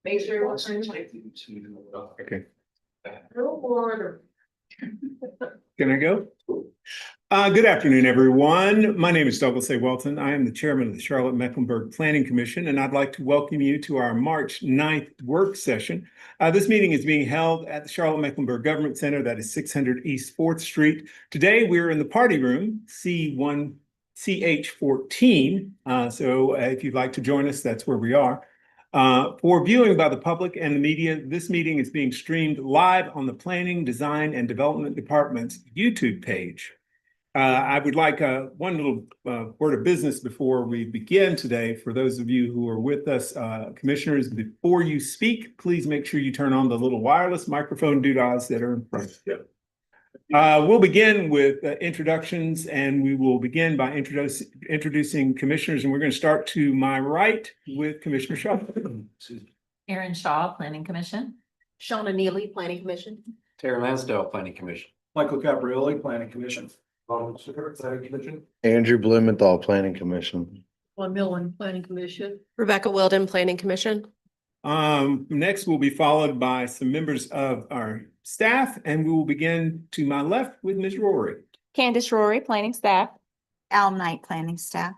Make sure it works. Okay, No order. can I go? Good afternoon, everyone. My name is Douglas A. Welton. I am the chairman of the Charlotte-Mecklenburg Planning Commission, and I'd like to welcome you to our March 9th work session. This meeting is being held at the Charlotte-Mecklenburg Government Center, that is 600 East 4th Street. Today, we're in the party room, C1, CH14. So if you'd like to join us, that's where we are. For viewing by the public and the media, this meeting is being streamed live on the Planning, Design, and Development Department's YouTube page. I would like one little word of business before we begin today. For those of you who are with us, commissioners, before you speak, please make sure you turn on the little wireless microphone doodahs that are in front of you. We'll begin with introductions, and we will begin by introducing commissioners, and we're going to start to my right with Commissioner Shaw. Erin Shaw, Planning Commission. Shauna Neely, Planning Commission. Terry Lansdale, Planning Commission. Michael Caprioli, Planning Commission. Planning Commission. Andrew Blumenthal, Planning Commission. One Millen, Planning Commission. Rebecca Wilden, Planning Commission. Next, we'll be followed by some members of our staff, and we will begin to my left with Ms. Rory. Candace Rory, planning staff. Al Knight, planning staff.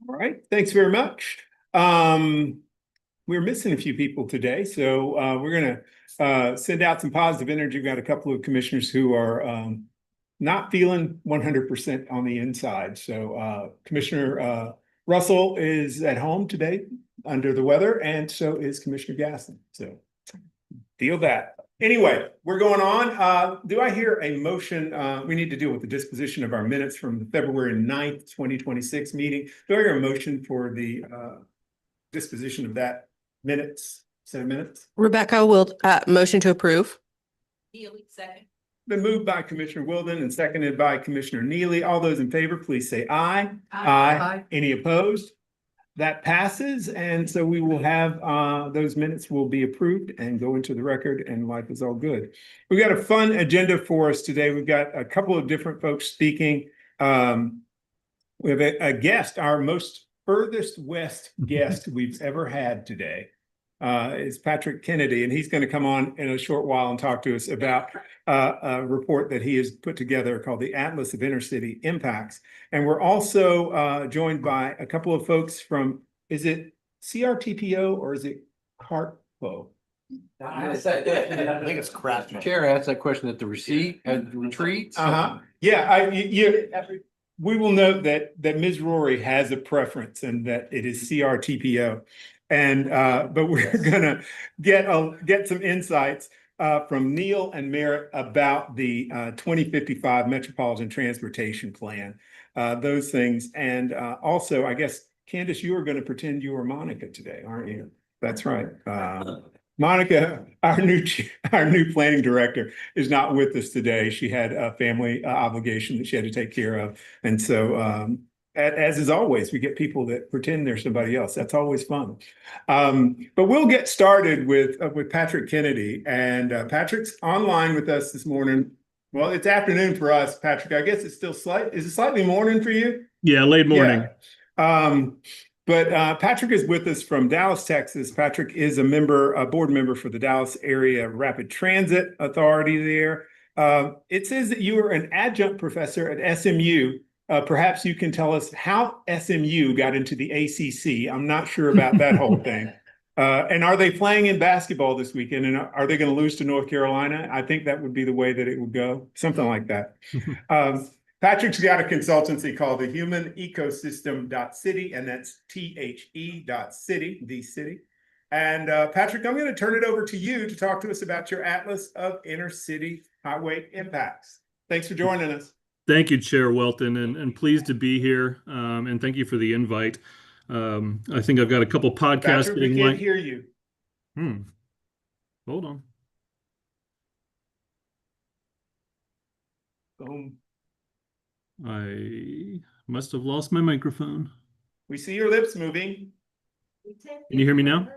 All right, thanks very much. We're missing a few people today, so we're gonna send out some positive energy. We've got a couple of commissioners who are not feeling 100% on the inside. So Commissioner Russell is at home today under the weather, and so is Commissioner Gaston. So deal that. Anyway, we're going on. Do I hear a motion? We need to deal with the disposition of our minutes from the February 9th, 2026 meeting. Do I hear a motion for the disposition of that set of minutes? Rebecca will motion to approve. Neely, second. Been moved by Commissioner Wilden and seconded by Commissioner Neely. All those in favor, please say aye. Aye. Any opposed? That passes, and so we will have those minutes will be approved and go into the record, and life is all good. We've got a fun agenda for us today. We've got a couple of different folks speaking. We have a guest, our most furthest west guest we've ever had today. Is Patrick Kennedy, and he's going to come on in a short while and talk to us about a report that he has put together called the Atlas of Inner City Impacts. And we're also joined by a couple of folks from, is it CRTPO or is it CARTPO? I think it's crap. Chair asked that question at the retreat. Yeah, we will note that Ms. Rory has a preference and that it is CRTPO. And but we're gonna get some insights from Neil and Merritt about the 2055 Metropolitan Transportation Plan, those things. And also, I guess, Candace, you are going to pretend you are Monica today, aren't you? That's right. Monica, our new planning director, is not with us today. She had a family obligation that she had to take care of, and so. As is always, we get people that pretend they're somebody else. That's always fun. But we'll get started with Patrick Kennedy. And Patrick's online with us this morning. Well, it's afternoon for us, Patrick. I guess it's still is it slightly morning for you? Yeah, late morning. Yeah. But Patrick is with us from Dallas, Texas. Patrick is a board member for the Dallas Area Rapid Transit Authority there. It says that you are an adjunct professor at SMU. Perhaps you can tell us how SMU got into the ACC. I'm not sure about that whole thing. And are they playing in basketball this weekend? And are they going to lose to North Carolina? I think that would be the way that it would go. Something like that. Patrick's got a consultancy called the Human Ecosystem.City, and that's THE.City, the city. And Patrick, I'm going to turn it over to you to talk to us about your Atlas of Inner City Highway Impacts. Thanks for joining us. Thank you, Chair Welton, and pleased to be here. And thank you for the invite. I think I've got a couple podcasts. Patrick, we can't hear you. Hold on. Boom. I must have lost my microphone. We see your lips moving. Can you hear me now?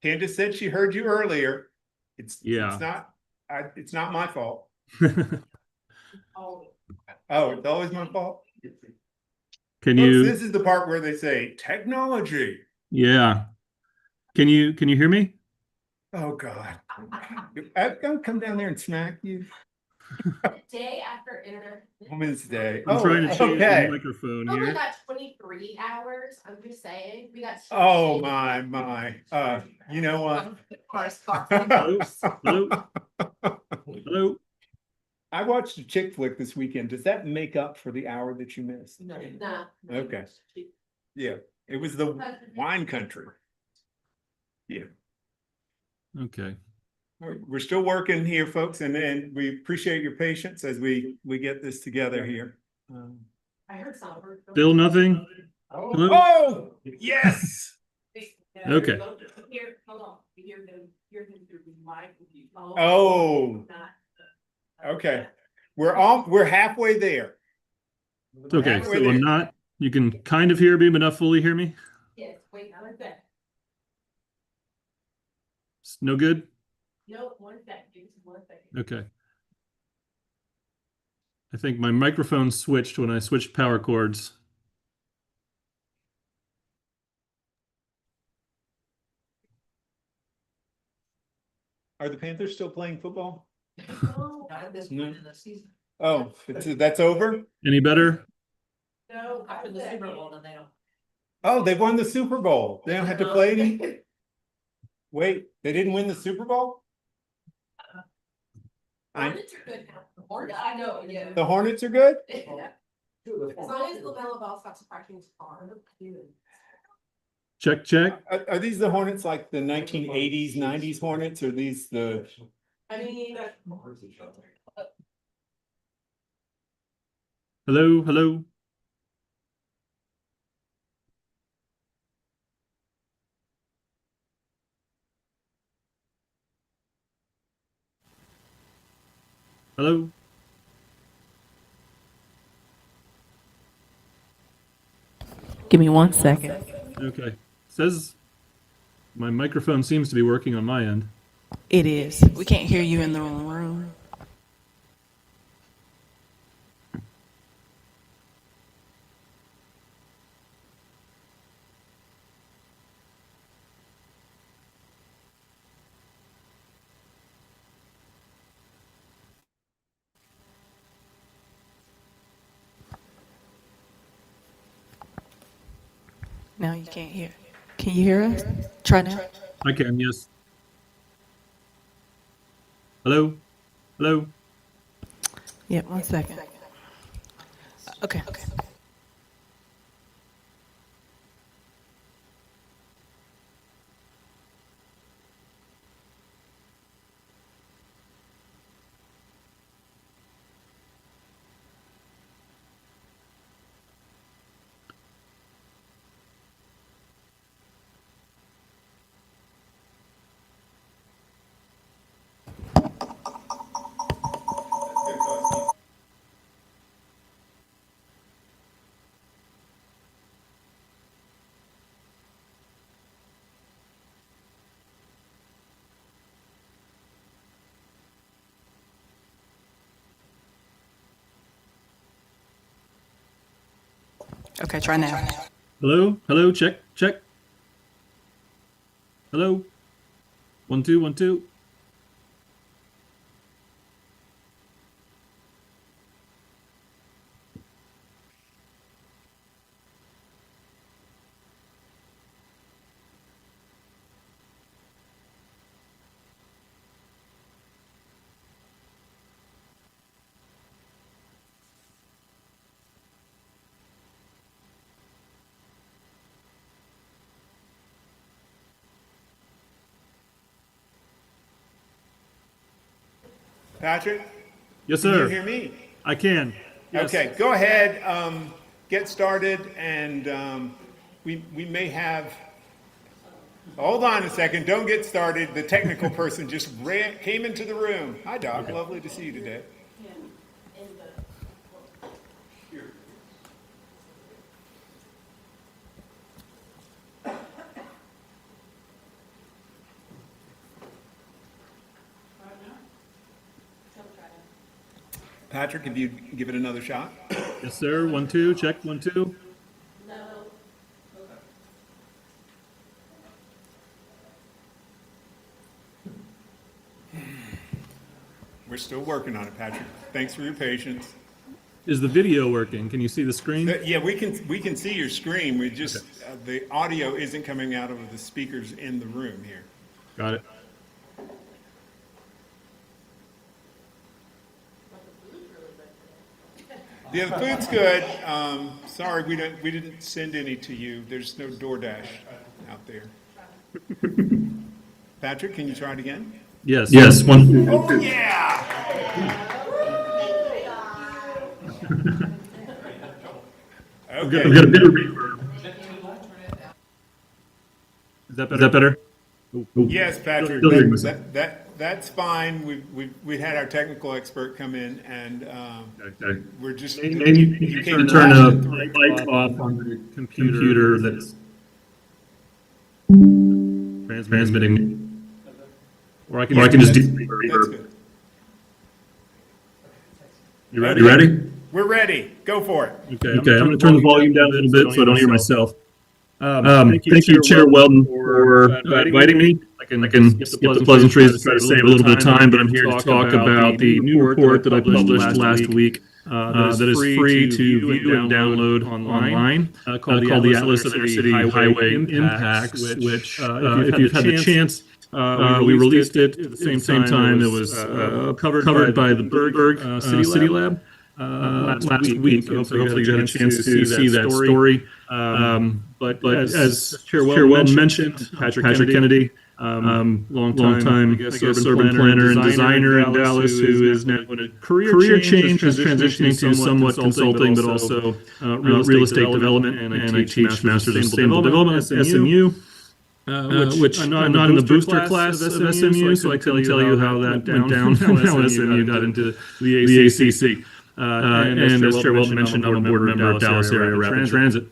Candace said she heard you earlier. It's not my fault. Oh, it's always my fault. Can Folks, you? This is the part where they say technology. Yeah. Can you hear me? Oh, God. I'm gonna come down there and smack you. Day after internet. Women's Day. I'm Oh, trying to change the okay. microphone Oh, we here. got 23 hours. I'm just saying, we got. Oh, my. You know what? Hello? Hello? Hello? I watched a chick flick this weekend. Does that make up for the hour that you missed? Nah. Okay. Yeah, it was the wine country. Okay. All right, we're still working here, folks, and we appreciate your patience as we get this together here. I heard something. Still nothing? Hello? Oh, yes. Okay. Here, hold on. Hear them through the mic. Oh. Okay. We're halfway there. It's okay. Halfway So there. I'm not, you can kind of hear me, but not fully hear me? Yes, wait, how is that? It's no good? No, 1 second, give us 1 second. Okay. I think my microphone switched when I switched power cords. Are the Panthers still playing football? No, not this No. point in the season. Oh, that's over? Any better? No, after the Super Bowl, then they don't. Oh, they won the Super Bowl. They don't have to play any? Wait, they didn't win the Super Bowl? Hornets are good now. Hornets, I know, yeah. The Hornets are good? As long as LaMelo Ball stops practicing his arm. Check, check. Are these the Hornets like the 1980s, 90s Hornets, or these the? I mean. Hello, hello. Hello? Give me 1 second. Okay. Says my microphone seems to be working on my end. It is. We can't hear you in the room. Now you can't hear. Can you hear us? Try now. I can, yes. Hello? Hello? Yeah, 1 second. Okay. Okay, try now. Hello? Hello? Check, check. Hello? 1 2 1 2. Patrick, Yes, can you sir. hear me? I can. Yes. Okay, go ahead, get started, and we may have. Hold on a second, don't get started. The technical person just came into the room. Hi, Doc, lovely to see you today. Patrick, if you give it another shot. Yes, sir. 1 2. Check 1 2. We're still working on it, Patrick. Thanks for your patience. Is the video working? Can you see the screen? Yeah, we can see your screen. We just, the audio isn't coming out of the speakers in the room here. Got it. Yeah, the food's good. Sorry, we didn't send any to you. There's no DoorDash out there. Patrick, can you try it again? Yes. Yes. One. Oh, yeah! Okay. We've got a bit of reverb. Is that better? Yes, Patrick, Still hearing that's fine. We had our technical expert come in and, Okay. we're just. Maybe you can't can turn a watch it. light off on the computer that's transmitting. Or I can just do That's reverb. good. You ready? We're ready. Go for it. Okay, I'm going to turn the volume down a little bit so I don't hear myself. Thank you, Chair Weldon, for inviting me. I can skip the pleasantries and try to save a little bit of time, but I'm here to talk about the new report that I published last week that is free to view and download online called the Atlas of Inner-City Highway Impacts, which if you've had the chance, we released it at the same time. It was covered by the Berg City Lab last week. So hopefully you had a chance to see that story. But as Chair Weldon mentioned, Patrick Kennedy, long time, I guess, urban planner and designer in Dallas, who is now in a career change, is transitioning to somewhat consulting, but also real estate development. And I teach Masters of Sustainable Development at SMU. Which I'm not in the booster class of SMU, so I couldn't tell you how that went down how SMU got into the ACC. And as Chair Weldon mentioned, I'm a board member of Dallas Area Rapid Transit.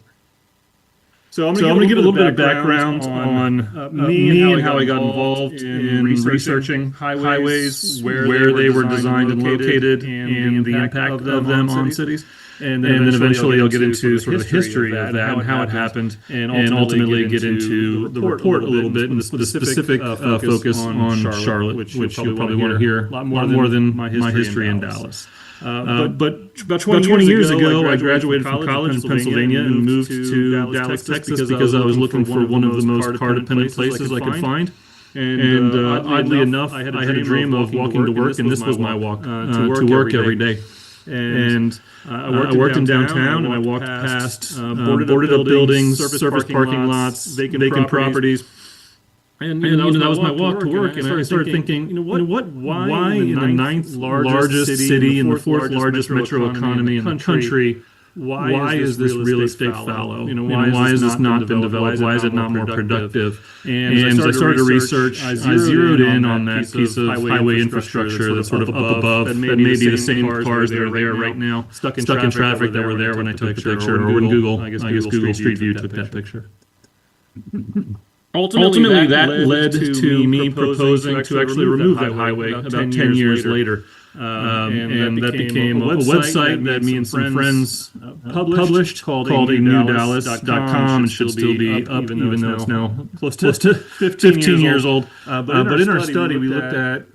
So I'm going to give a little bit of background on me and how I got involved in researching highways, where they were designed and located, and the impact of them on cities. And then eventually I'll get into sort of the history of that and how it happened, and ultimately get into the report a little bit and the specific focus on Charlotte, which you'll probably want to hear a lot more than my history in Dallas. But about 20 years ago, I graduated from college in Pennsylvania and moved to Dallas, Texas, because I was looking for one of the most car-dependent places I could find. And oddly enough, I had a dream of walking to work, and this was my walk to work every day. And I worked in downtown, and I walked past boarded up buildings, surface parking lots, vacant properties. And that was my walk to work, and I started thinking, why in the ninth largest city and the fourth largest metro economy in the country, why is this real estate fallow? Why has this not been developed? Why is it not more productive? And as I started to research, I zeroed in on that piece of highway infrastructure that's sort of up above, that may be the same cars that are there right now, stuck in traffic that were there when I took the picture, or when Google, I guess Google Street View took that picture. Ultimately, that led to me proposing to actually remove that highway about 10 years later. And that became a website that me and some friends published called anewdallas.com, and should still be up, even though it's now close to 15 years old. But in our study, we looked at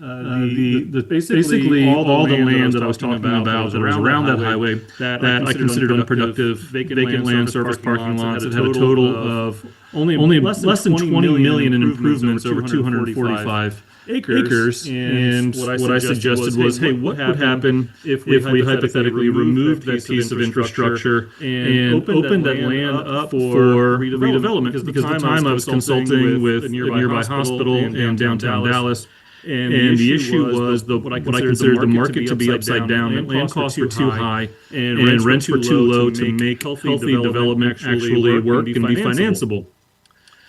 basically all the land that I was talking about that was around that highway that I considered unproductive, vacant land, surface parking lots that had a total of only less than 20 million in improvements over 245 acres. And what I suggested was, hey, what would happen if we hypothetically removed that piece of infrastructure and opened that land up for redevelopment? Because at the time I was consulting with a nearby hospital in downtown Dallas. And the issue was what I considered the market to be upside down. That land costs were too high, and rents were too low to make healthy development actually work and be financeable.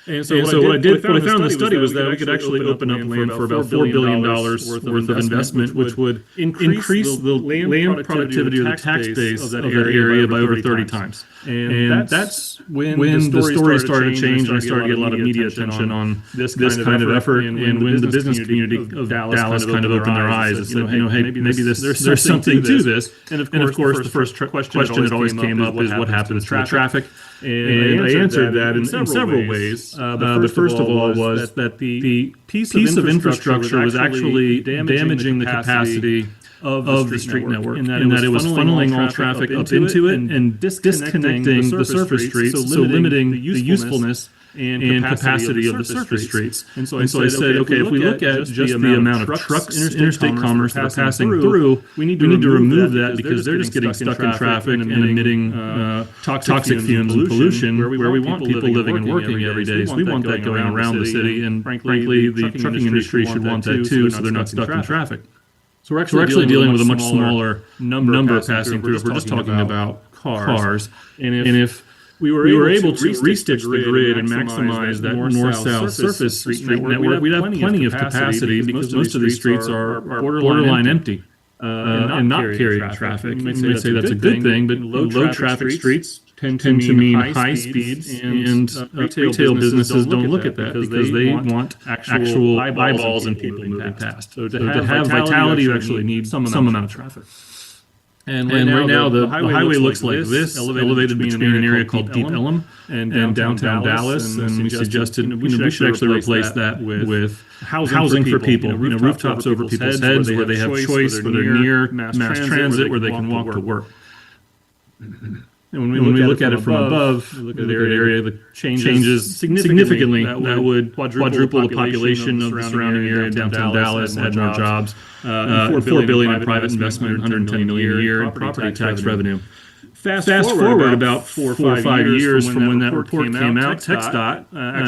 And so what I found in the study was that we could actually open up land for about $4 billion worth of investment, which would increase the land productivity or the tax base of that area by over 30 times. And that's when the story started to change, and I started to get a lot of media attention on this kind of effort, and when the business community of Dallas kind of opened their eyes and said, hey, maybe there's something to this. And of course, the first question that always came up is what happens to the traffic. And I answered that in several ways. The first of all was that the piece of infrastructure was actually damaging the capacity of the street network, in that it was funneling all traffic up into it and disconnecting the surface streets, so limiting the usefulness and capacity of the surface streets. And so I said, okay, if we look at just the amount of trucks, interstate commerce that are passing through, we need to remove that because they're just getting stuck in traffic and emitting toxic fumes and pollution where we want people living and working every day. So we want that going around the city, and frankly, the trucking industry should want that too, so they're not stuck in traffic. So we're actually dealing with a much smaller number passing through if we're just talking about cars. And if we were able to restitch the grid and maximize that north-south surface street network, we'd have plenty of capacity because most of these streets are borderline empty and not carrying traffic. You might say that's a good thing, but low traffic streets tend to mean high speeds, and retail businesses don't look at that because they want actual eyeballs and people moving past. So to have vitality, you actually need some amount of traffic. And right now, the highway looks like this, elevated between an area called Deep Ellum and downtown Dallas. And we suggested we should actually replace that with housing for people. Rooftops over people's heads where they have choice, where they're near mass transit, where they can walk to work. And when we look at it from above, look at the area that changes significantly. That would quadruple the population of the surrounding area, downtown Dallas, add more jobs, $4 billion in private investment, $110 million a year in property tax revenue. Fast forward about 4 or 5 years from when that report came out, TxDOT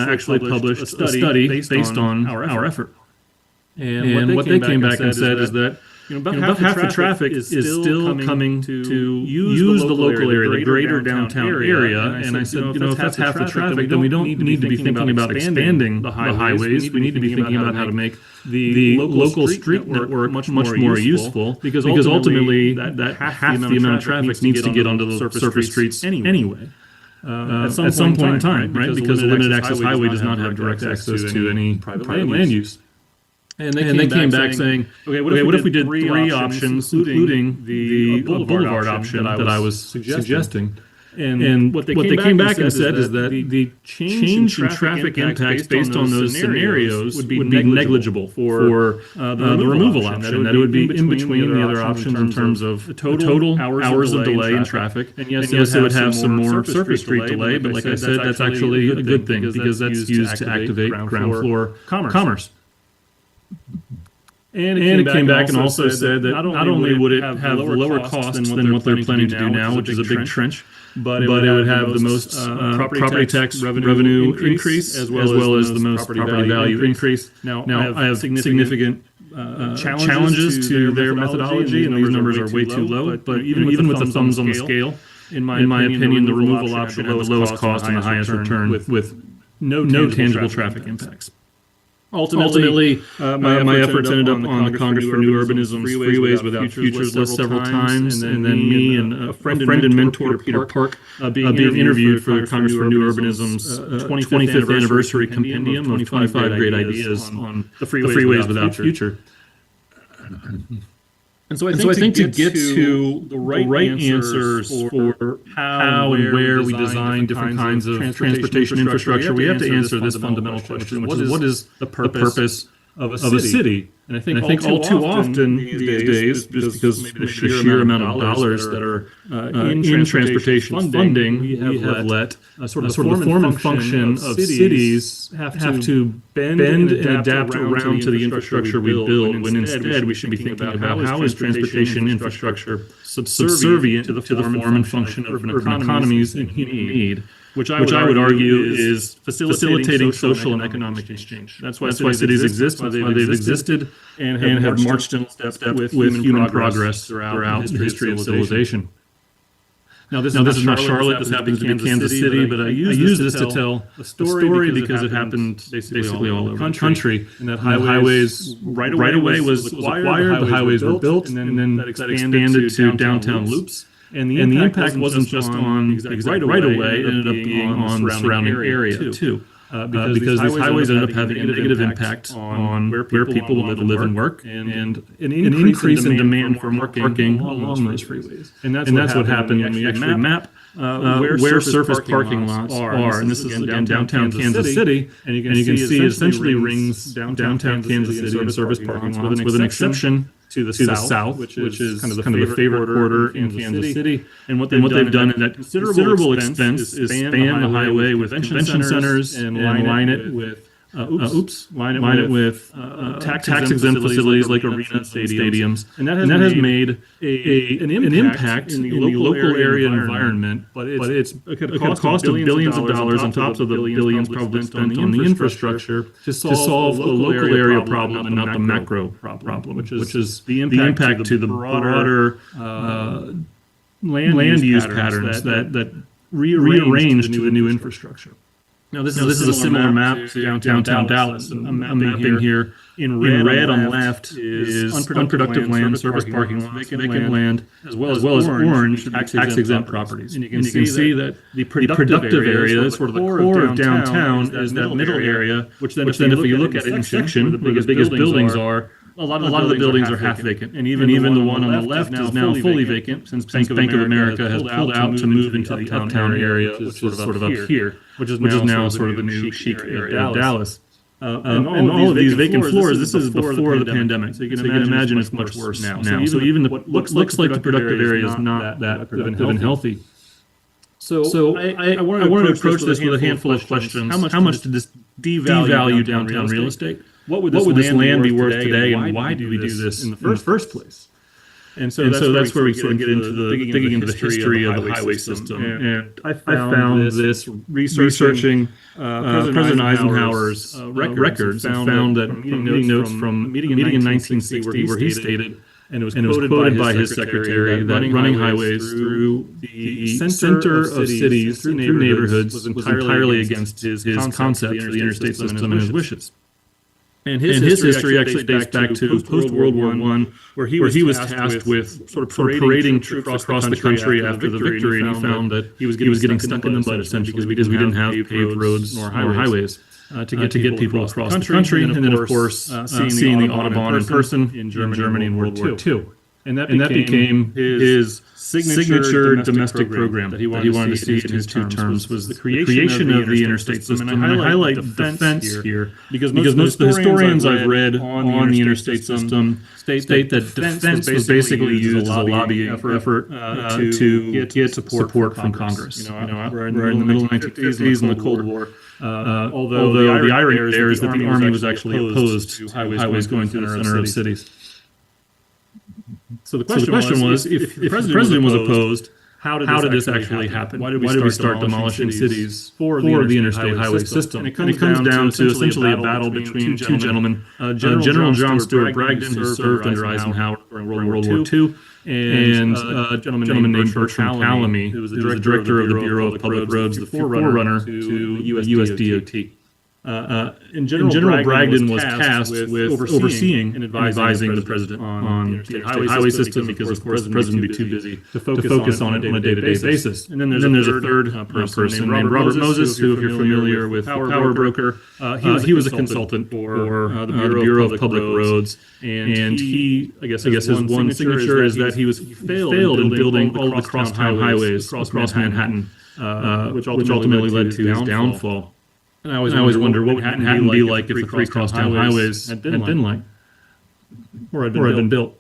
actually published a study based on our effort. And what they came back and said is that about half the traffic is still coming to use the local area, the greater downtown area. And I said, if that's half the traffic, then we don't need to be thinking about expanding the highways. We need to be thinking about how to make the local street network much more useful, because ultimately that half the amount of traffic needs to get onto the surface streets anyway. At some point in time, right? Because the limited access highway does not have direct access to any private land use. And they came back saying, okay, what if we did three options, including the boulevard option that I was suggesting? And what they came back and said is that the change in traffic impacts based on those scenarios would be negligible for the removal option, that it would be in between the other options in terms of total hours of delay in traffic. And yes, it would have some more surface street delay, but like I said, that's actually a good thing because that's used to activate ground floor commerce. And it came back and also said that not only would it have lower costs than what they're planning to do now, which is a big trench, but it would have the most property tax revenue increase as well as the most property value increase. Now I have significant challenges to their methodology, and these numbers are way too low. But even with the thumbs on the scale, in my opinion, the removal option had the lowest cost and the highest return with no tangible traffic impacts. Ultimately, my efforts ended up on the Congress for New Urbanism's Freeways Without Futures list several times, and then me and a friend and mentor, Peter Park, being interviewed for the Congress for New Urbanism's 25th anniversary compendium of 25 great ideas on the Freeways Without Future. And so I think to get to the right answers for how and where we design different kinds of transportation infrastructure, we have to answer this fundamental question, which is what is the purpose of a city? And I think all too often these days, just because maybe the sheer amount of dollars that are in transportation funding, we have let sort of the form and function of cities have to bend and adapt around to the infrastructure we build, when instead we should be thinking about how is transportation infrastructure subservient to the form and function of urban economies and human need. Which I would argue is facilitating social and economic exchange. That's why cities exist, why they've existed, and have marched in step with human progress throughout the history of civilization. Now, this is not Charlotte. This happens to be Kansas City, but I use this to tell a story because it happened basically all over the country. And that highways right away was acquired. The highways were built, and then that expanded to downtown loops. And the impact wasn't just on right away, it ended up being on the surrounding area too. because these highways end up having a negative impact on where people live and work, and an increase in demand for more parking along those freeways. And that's what happened when we actually map where surface parking lots are. And this is again downtown Kansas City, and you can see it essentially rings downtown Kansas City and service parking lots, with an exception to the south, which is kind of the favorite quarter in Kansas City. And what they've done in that considerable expense is span the highway with convention centers and line it with tax-exempt facilities like arenas, stadiums, and that has made an impact in the local area environment. But it's a cost of billions of dollars on top of the billions probably spent on the infrastructure to solve a local area problem and not the macro problem, which is the impact to the broader land use patterns that rearrange to the new infrastructure. Now, this is a similar map to downtown Dallas. I'm mapping here in red on the left is unproductive land, service parking lots, vacant land, as well as orange, tax-exempt properties. And you can see that the productive area, sort of the core of downtown, is that middle area, which then if you look at it in section, where the biggest buildings are, a lot of the buildings are half vacant, and even the one on the left is now fully vacant since Bank of America has pulled out to move into the uptown area, which is sort of up here, which is now sort of the new chic area of Dallas. And all of these vacant floors, this is before the pandemic, so you can imagine it's much worse now. So even what looks like the productive area is not that good and healthy. So I wanted to approach this with a handful of questions. How much did this devalue downtown real estate? What would this land be worth today, and why do we do this in the first place? And so that's where we sort of get into digging into the history of the highway system. And I found this researching President Eisenhower's records, and found that meeting notes from a meeting in 1960 where he stated, and it was quoted by his secretary, that running highways through the center of cities, through neighborhoods, was entirely against his concept of the interstate system and his wishes. And his history actually dates back to post-World War I, where he was tasked with sort of parading troops across the country after the victory, and he found that he was getting stuck in the mud, essentially, because we didn't have paved roads nor highways to get people across the country. And then, of course, seeing the Autobahn in person in Germany in World War II. And that became his signature domestic program that he wanted to see in his two terms, was the creation of the interstate system. And I highlight defense here because most of the historians I've read on the interstate system state that defense was basically used as a lobbying effort to get support from Congress. We're in the middle of the 1950s in the Cold War. Although the irony there is that the Army was actually opposed to highways going through the center of cities. So the question was, if the president was opposed, how did this actually happen? Why did we start demolishing cities for the interstate highway system? And it comes down to essentially a battle between two gentlemen, General John Stuart Bragdon, who served under Eisenhower during World War II, and a gentleman named Bertram Calamy, who was the director of the Bureau of Public Roads, the forerunner to US DOT. And General Bragdon was tasked with overseeing and advising the president on the highway system, because, of course, the president would be too busy to focus on it on a day-to-day basis. And then there's a third person named Robert Moses, who, if you're familiar with Power Broker, he was a consultant for the Bureau of Public Roads. And he, I guess his one signature is that he failed in building all the crosstown highways across Manhattan, which ultimately led to his downfall. And I always wonder what would Manhattan be like if the three crosstown highways had been like, or had been built.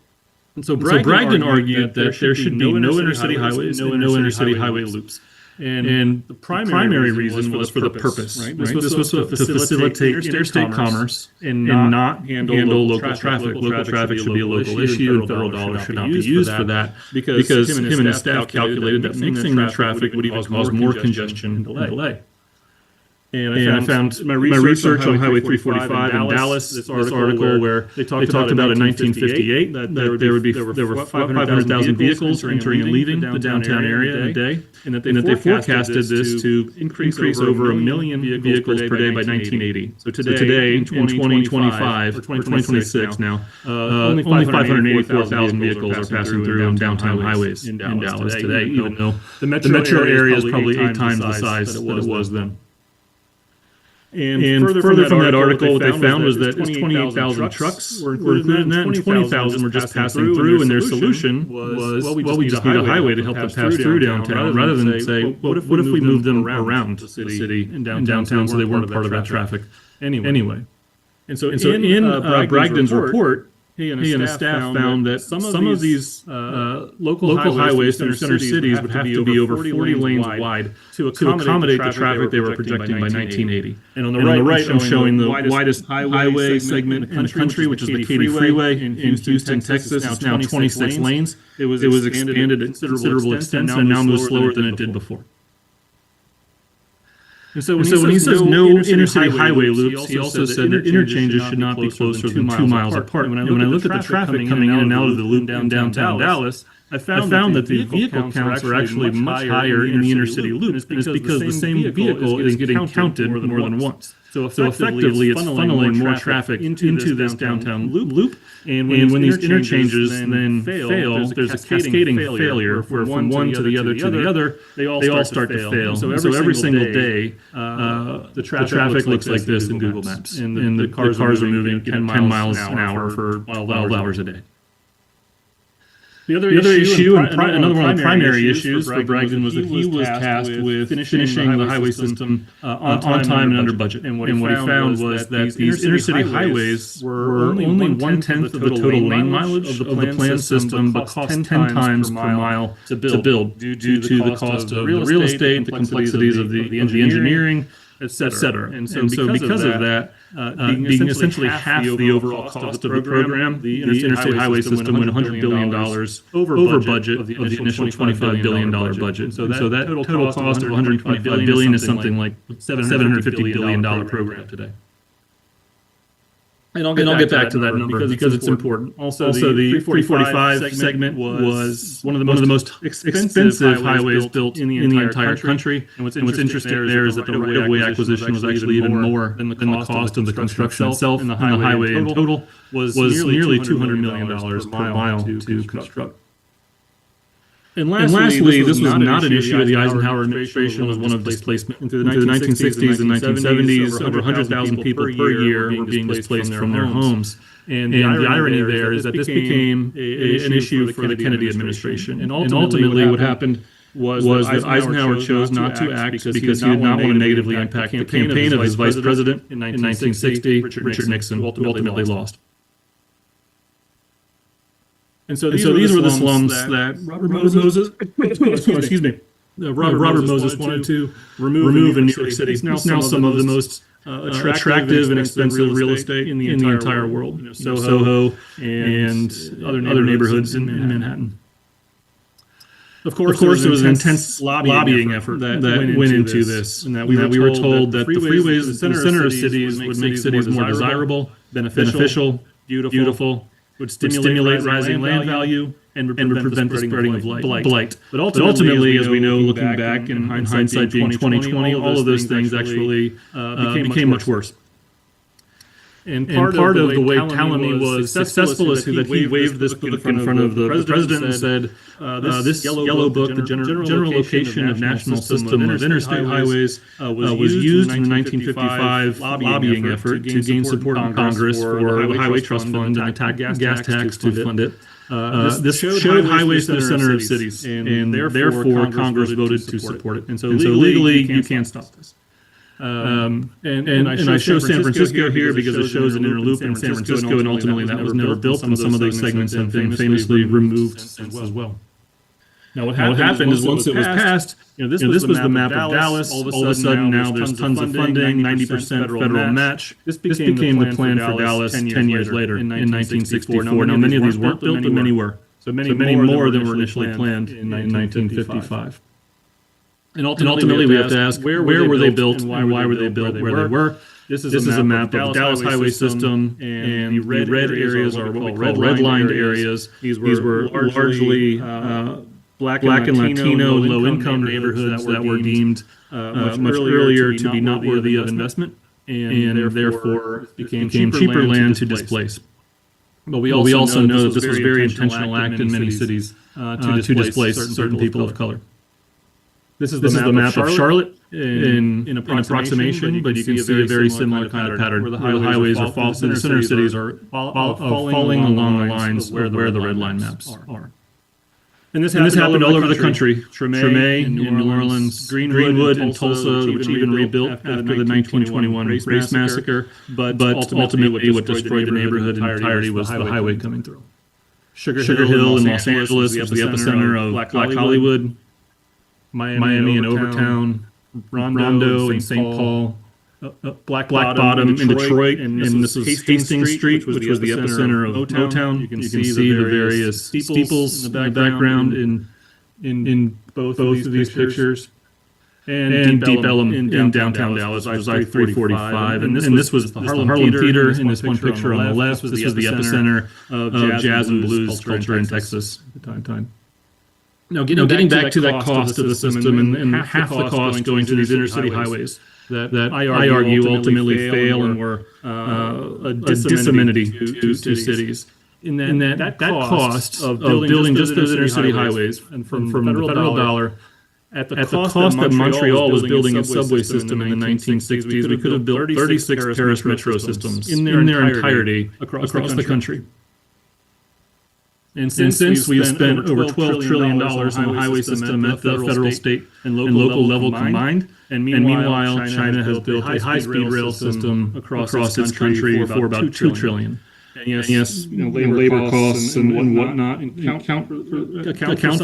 And so Bragdon argued that there should be no inner-city highways, no inner-city highway loops. And the primary reason was for the purpose. Right? This was to facilitate interstate commerce and not handle local traffic. Local traffic should be a local issue, and federal dollars should not be used for that, because him and his staff calculated that mixing that traffic would even cause more congestion and delay. And I found my research on Highway 345 in Dallas, this article where they talked about in 1958 that there were 500,000 vehicles entering and leaving the downtown area in a day, and that they forecasted this to increase over 1 million vehicles per day by 1980. So today, in 2025 or 2026 now, only 584,000 vehicles are passing through downtown highways in Dallas today, even though the metro area is probably 8 times the size that it was then. And further from that article, what they found was that 28,000 trucks were included in that, and 20,000 were just passing through, and their solution was, well, we just need a highway to help them pass through downtown, rather than say, well, what if we move them around the city and downtown so they weren't part of that traffic anyway. And so in Bragdon's report, he and his staff found that some of these local highways through center cities would have to be over 40 lanes wide to accommodate the traffic they were projecting by 1980. And on the right, I'm showing the widest highway segment in the country, which is the Katy Freeway in Houston, Texas. It's now 26 lanes. It was expanded at considerable extent and now moves slower than it did before. And so when he says no intercity highway loops, he also said that interchanges should not be closer than 2 miles apart. And when I look at the traffic coming in and out of the loop in downtown Dallas, I found that the vehicle counts are actually much higher in the intercity loop, and it's because the same vehicle is getting counted more than once. So effectively, it's funneling more traffic into this downtown loop. And when these interchanges then fail, there's a cascading failure where from one to the other, they all start to fail. So every single day, the traffic looks like this in Google Maps. And the cars are moving 10 miles an hour for 12 hours a day. The other issue, and another one of the primary issues for Bragdon, was that he was tasked with finishing the highway system on time and under budget. And what he found was that these intercity highways were only 1/10 of the total lane mileage of the planned system, but cost 10 times per mile to build due to the cost of the real estate, the complexities of the engineering, et cetera. And so because of that, being essentially half the overall cost of the program, the interstate highway system went $100 billion over budget of the initial $25 billion budget. So that total cost of $125 billion is something like $750 billion program today. And I'll get back to that number because it's important. Also, the 345 segment was one of the most expensive highways built in the entire country. And what's interesting there is that the right-of-way acquisition was actually even more than the cost of the construction itself. And the highway in total was nearly $200 million per mile to construct. And lastly, this was not an issue of the Eisenhower administration. It was one of displacement. Into the 1960s and 1970s, over 100,000 people per year were being displaced from their homes. And the irony there is that this became an issue for the Kennedy administration. And ultimately what happened was that Eisenhower chose not to act because he did not want to negatively impact the campaign of his vice president in 1960, Richard Nixon, who ultimately lost. And so these were the slums that Robert Moses, excuse me, Robert Moses wanted to remove in New York City. It's now some of the most attractive and expensive real estate in the entire world. Soho and other neighborhoods in Manhattan. Of course, there was an intense lobbying effort that went into this, and that we were told that the freeways in the center of cities would make cities more desirable, beneficial, beautiful, would stimulate rising land value, and would prevent the spreading of blight. But ultimately, as we know, looking back and hindsight being 2020, all of those things actually became much worse. And part of the way Talamy was successful is that he waved this book in front of the president and said, this yellow book, the general location of national system of interstate highways, was used in the 1955 lobbying effort to gain support in Congress for the Highway Trust Fund and the gas tax to fund it. This showed highways to the center of cities, and therefore Congress voted to support it. And so legally, you can't stop this. And I show San Francisco here because it shows an inner loop in San Francisco, and ultimately that was never built, and some of those segments have been famously removed as well. Now what happened is once it was passed, this was the map of Dallas. All of a sudden now there's tons of funding, 90% federal match. This became the plan for Dallas 10 years later in 1964. Now many of these weren't built, but many were. So many more than were initially planned in 1955. And ultimately, we have to ask, where were they built and why were they built where they were? This is a map of the Dallas highway system, and the red areas are what we call redlined areas. These were largely Black and Latino low-income neighborhoods that were deemed much earlier to be not worthy of investment, and therefore became cheaper land to displace. But we also know that this was a very intentional act in many cities to displace certain people of color. This is the map of Charlotte in approximation, but you can see a very similar kind of pattern where the highways are the center cities are falling along the lines of where the red line maps are. And this happened all over the country. Treme in New Orleans, Greenwood and Tulsa, which even rebuilt after the 1921 race massacre. But ultimately, what destroyed the neighborhood entirety was the highway coming through. Sugar Hill in Los Angeles was the epicenter of Black Hollywood. Miami and Overtown, Rondo and St. Paul, Black Bottom in Detroit, and this was Hastings Street, which was the epicenter of Motown. You can see the various steeples in the background in both of these pictures. And Deep Ellum in downtown Dallas, which was I-345. And this was the Harlem Theater in this one picture on the left. This was the epicenter of jazz and blues culture in Texas at the time. Now, getting back to that cost of the system and half the cost going to these inner city highways that I argue ultimately fail and were a disamenity to cities. In that cost of building just those inner city highways and from the federal dollar, at the cost that Montreal was building its subway system in the 1960s, we could have built 36 Paris metro systems in their entirety across the country. And since we've spent over $12 trillion on the highway system at the federal, state, and local level combined, and meanwhile, China has built a high-speed rail system across its country for about $2 trillion. And yes, labor costs and whatnot account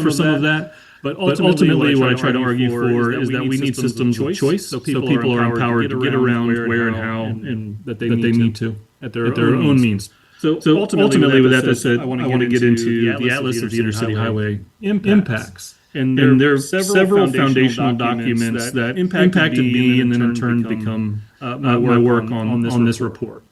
for some of that. But ultimately, what I try to argue for is that we need systems of choice, so people are empowered to get around where and how and that they need to at their own means. So ultimately, with that said, I want to get into the Atlas of the Inner City Highway impacts. And there are several foundational documents that impacted me and then in turn become my work on this report.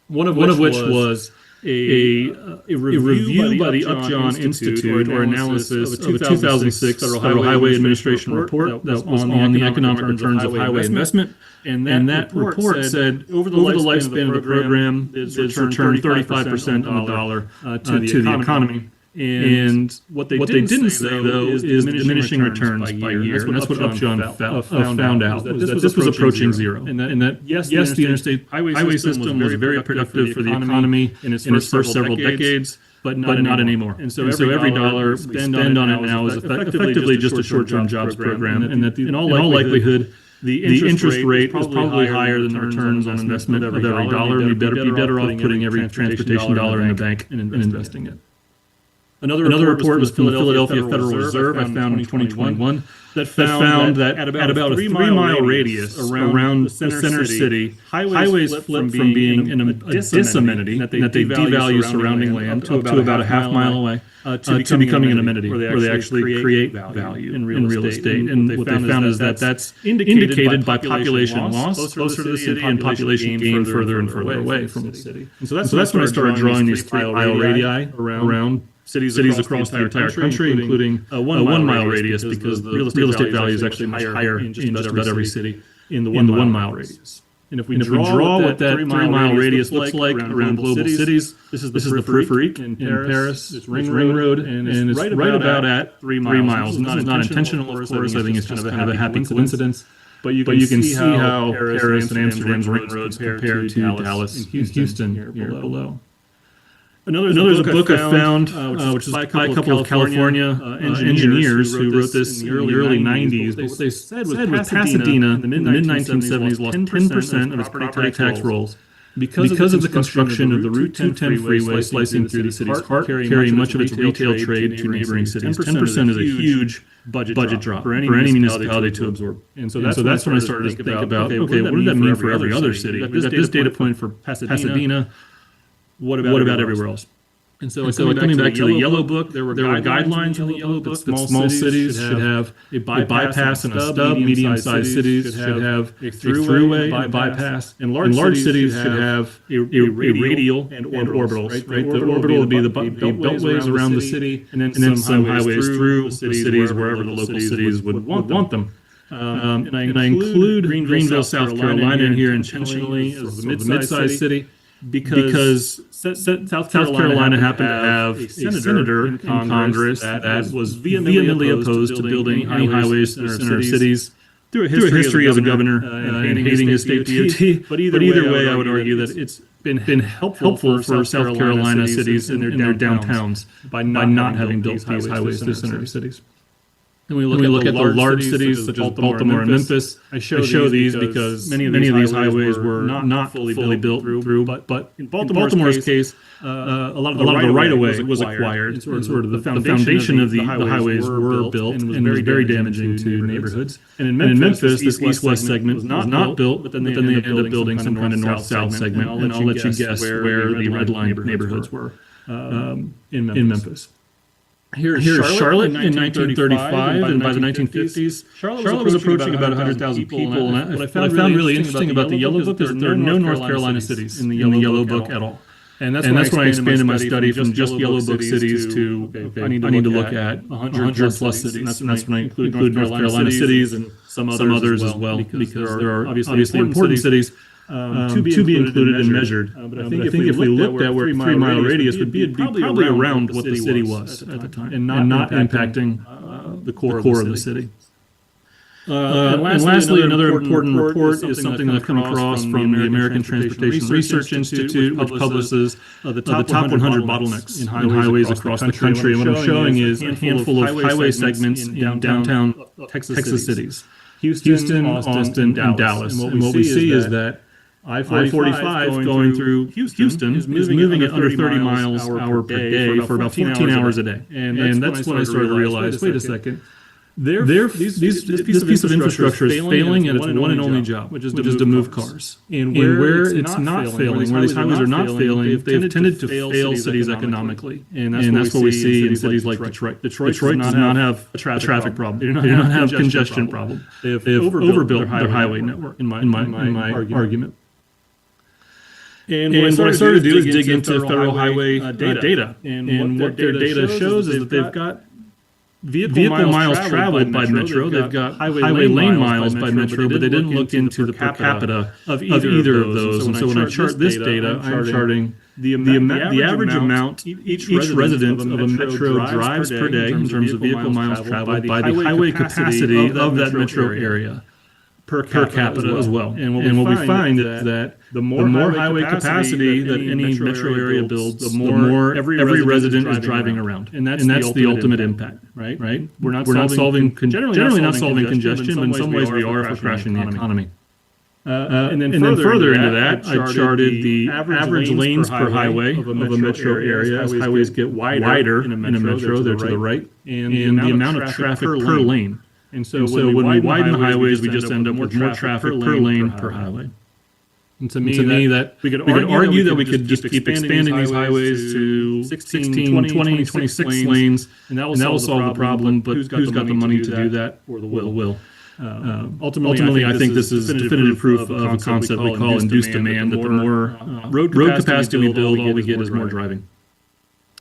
One of which was a review by the Upjohn Institute or analysis of a 2006 Federal Highway Administration report that was on the economic returns of highway investment. And that report said over the lifespan of the program, it's returned 35% on the dollar to the economy. And what they didn't say, though, is diminishing returns by year. And that's what Upjohn found out, was that this was approaching zero. And that yes, the interstate highway system was very productive for the economy in its first several decades, but not anymore. And so every dollar we spend on it now is effectively just a short-term jobs program. And that in all likelihood, the interest rate is probably higher than the returns on investment of every dollar. We'd be better off putting every transportation dollar in the bank and investing it. Another report was from the Philadelphia Federal Reserve I found in 2021 that found that at about a 3-mile radius around the center city, highways flip from being a disamenity, that they devalue surrounding land to about a half mile away, to becoming an amenity, where they actually create value in real estate. And what they found is that that's indicated by population loss closer to the city and population gain further and further away from the city. And so that's when I started drawing these 3 mile radii around cities across the entire country, including a 1 mile radius, because the real estate value is actually much higher in just about every city in the 1 mile radius. And if we draw what that 3 mile radius looks like around global cities, this is the periphery in Paris, it's Ring Road, and it's right about at 3 miles. This is not intentional, of course. I think it's just kind of a happy coincidence. But you can see how Paris and Amsterdam's ring roads compare to Dallas and Houston here below. Another book I found, which is by a couple of California engineers who wrote this in the early 90s. What they said was Pasadena in the mid-1970s lost 10% of its property tax rolls because of the construction of the Route 210 freeway slicing through the city's heart, carrying much of its retail trade to neighboring cities. 10% is a huge budget drop for any municipality to absorb. And so that's when I started to think about, okay, what does that mean for every other city? We've got this data point for Pasadena. What about everywhere else? And so coming back to the Yellow Book, there were guidelines in the Yellow Book that small cities should have a bypass and a stub. Medium-sized cities should have a throughway and a bypass. And large cities should have a radial and orbitals. Right? The orbital would be the beltways around the city, and then some highways through the cities wherever the local cities would want them. And I include Greenville, South Carolina in here intentionally as the mid-sized city. because South Carolina happened to have a senator in Congress that was vehemently opposed to building any highways in our cities through a history as a governor and hating his state DOT. But either way, I would argue that it's been helpful for South Carolina cities in their downtowns by not having built these highways through center of cities. And we look at the large cities such as Baltimore and Memphis. I show these because many of these highways were not fully built through, but in Baltimore's case, a lot of the right-of-way was acquired. And sort of the foundation of the highways were built and was very damaging to neighborhoods. And in Memphis, this east-west segment was not built, but then they ended up building some kind of north-south segment. And I'll let you guess where the red line neighborhoods were in Memphis. Here's Charlotte in 1935, and by the 1950s, Charlotte was approaching about 100,000 people. And what I found really interesting about the Yellow Book is that there are no North Carolina cities in the Yellow Book at all. And that's when I expanded my study from just Yellow Book cities to I need to look at 100 plus cities. And that's when I include North Carolina cities and some others as well, because there are obviously important cities to be included and measured. But I think if we looked at where a 3 mile radius would be, it'd be probably around what the city was at the time, and not impacting the core of the city. And lastly, another important report is something that I've come across from the American Transportation Research Institute, which publishes the top 100 bottlenecks in highways across the country. And what I'm showing is a handful of highway segments in downtown Texas cities: Houston, Austin, and Dallas. And what we see is that I-45 going through Houston is moving at under 30 miles per day for about 14 hours a day. And that's when I started to realize, wait a second, this piece of infrastructure is failing at its one and only job, which is to move cars. And where it's not failing, where these highways are not failing, they've tended to fail cities economically. And that's what we see in cities like Detroit. Detroit does not have a traffic problem. They do not have a congestion problem. They have overbuilt their highway network, in my argument. And what I started to do is dig into federal highway data. And what their data shows is that they've got vehicle miles traveled by Metro, they've got highway lane miles by Metro, but they didn't look into the per capita of either of those. And so when I chart this data, I'm charting the average amount each resident of a Metro drives per day in terms of vehicle miles traveled by the highway capacity of that Metro area per capita as well. And what we find is that the more highway capacity that any metro area builds, the more every resident is driving around. And that's the ultimate impact, right? We're not solving, generally not solving congestion, but in some ways we are for crashing the economy. And then further into that, I charted the average lanes per highway of a metro area as highways get wider in a metro, they're to the right, and the amount of traffic per lane. And so when we widen the highways, we just end up with more traffic per lane per highway. And to me, that we could argue that we could just keep expanding these highways to 16, 20, 26 lanes, and that will solve the problem. But who's got the money to do that, or the will? Ultimately, I think this is definitive proof of a concept we call induced demand, that the more road capacity we build, all we get is more driving.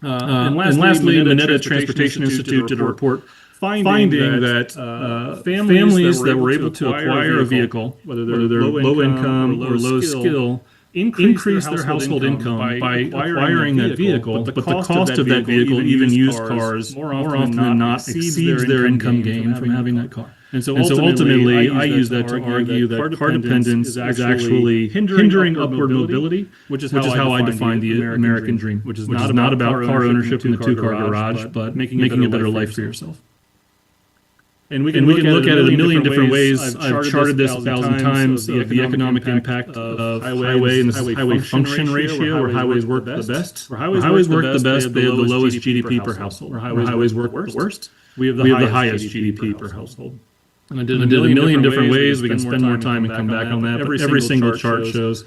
And lastly, Mineta Transportation Institute did a report finding that families that were able to acquire a vehicle, whether they're low income or low skill, increase their household income by acquiring that vehicle, but the cost of that vehicle, even used cars, more often than not exceeds their income gain from having that car. And so ultimately, I use that to argue that car dependence is actually hindering upward mobility, which is how I define the American dream, which is not about car ownership in a two-car garage, but making a better life for yourself. And we can look at it a million different ways. I've charted this 1,000 times, the economic impact of highway and the highway function ratio, where highways work the best. Where highways work the best, they have the lowest GDP per household. Where highways work the worst, we have the highest GDP per household. And I did a million different ways. We can spend more time and come back on that. But every single chart shows,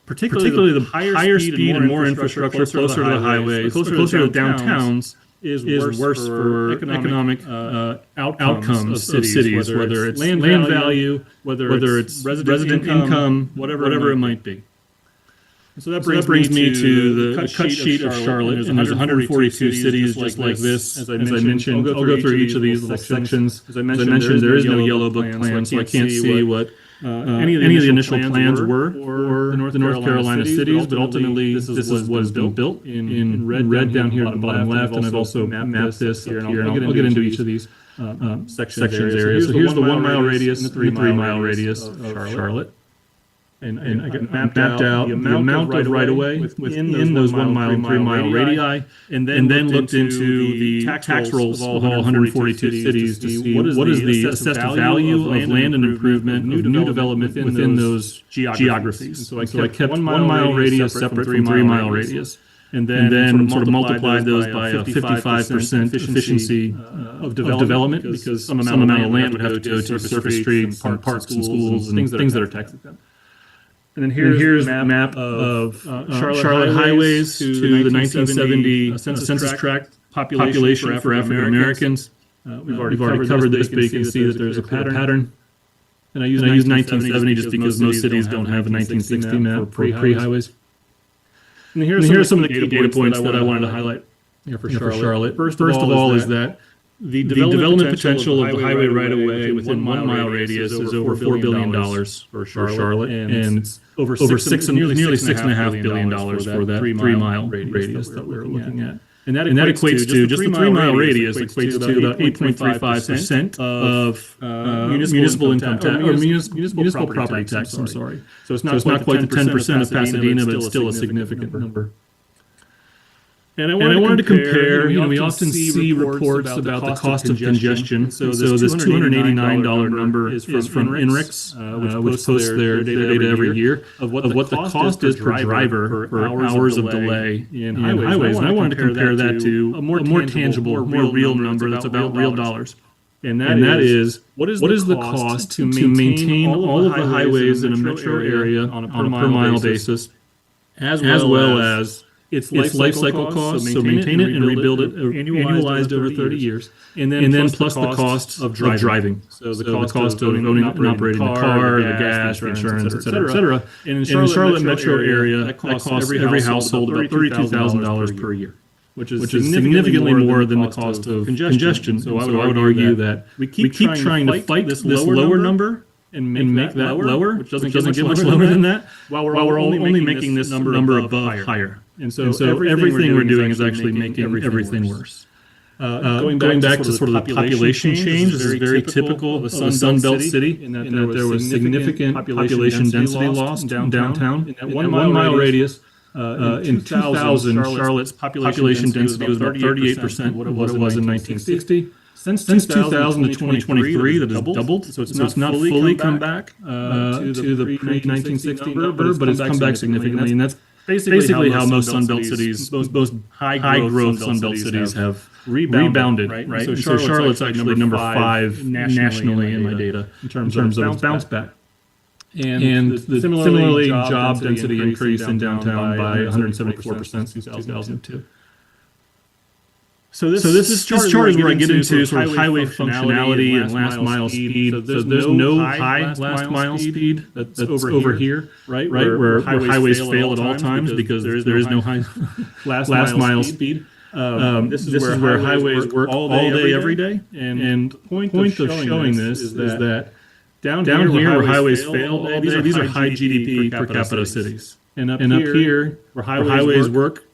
particularly the higher speed and more infrastructure closer to the highways, closer to downtowns, is worse for economic outcomes of cities, whether it's land value, whether it's resident income, whatever it might be. So that brings me to the cut sheet of Charlotte, and there's 142 cities just like this. As I mentioned, I'll go through each of these little sections. As I mentioned, there is no Yellow Book plan, so I can't see what any of the initial plans were for the North Carolina cities, but ultimately this is what has been built in red down here at the bottom left, and I've also mapped this here, and I'll get into each of these sections areas. So here's the 1 mile radius and the 3 mile radius of Charlotte. And I got mapped out the amount of right-of-way within those 1 mile and 3 mile radii, and then looked into the tax rolls of all 142 cities to see what is the assessed value of land and improvement, new development within those geographies. So I kept 1 mile radius separate from 3 mile radius. And then sort of multiplied those by a 55% efficiency of development, because some amount of land would have to go to surface streets and parks and schools and things that are tax exempt. And then here's the map of Charlotte highways to the 1970 census tract population for African Americans. We've already covered this, but you can see that there's a pattern. And I use 1970 just because most cities don't have a 1960 map for pre-highways. And here are some of the key data points that I wanted to highlight here for Charlotte. First of all is that the development potential of the highway right-of-way within 1 mile radius is over $4 billion for Charlotte, and it's over nearly $6.5 billion for that 3 mile radius that we're looking at. And that equates to just the 3 mile radius equates to about 8.35% of municipal income tax, or municipal property tax. I'm sorry. So it's not quite the 10% of Pasadena, but it's still a significant number. And I wanted to compare, we often see reports about the cost of congestion. So this $289 number is from INRIX, which posts their data every year of what the cost is per driver for hours of delay in highways. And I wanted to compare that to a more tangible, more real number that's about real dollars. And that is, what is the cost to maintain all of the highways in a metro area on a per mile basis, as well as its life cycle costs, so maintain it and rebuild it annualized over 30 years, and then plus the cost of driving. So the cost of owning and operating the car, the gas, the insurance, et cetera. And in the Charlotte metro area, that costs every household about $32,000 per year, which is significantly more than the cost of congestion. So I would argue that we keep trying to fight this lower number and make that lower, which doesn't get much lower than that, while we're only making this number above higher. And so everything we're doing is actually making everything worse. Going back to sort of the population change, this is very typical of a Sun Belt city, in that there was significant population density loss downtown. In that 1 mile radius, in 2000, Charlotte's population density was about 38% what it was in 1960. Since 2000 to 2023, that has doubled. So it's not fully come back to the pre-1960 number, but it's come back significantly. And that's basically how most Sun Belt cities, most high-growth Sun Belt cities have rebounded, right? So Charlotte's actually number 5 nationally in my data in terms of bounce back. And similarly, job density increased in downtown by 174% since 2002. So this chart is where I get into sort of highway functionality and last mile speed. So there's no high last mile speed that's over here, right? Where highways fail at all times because there is no high last mile speed. This is where highways work all day, every day. And the point of showing this is that down here where highways fail all day, these are high GDP per capita cities. And up here where highways work,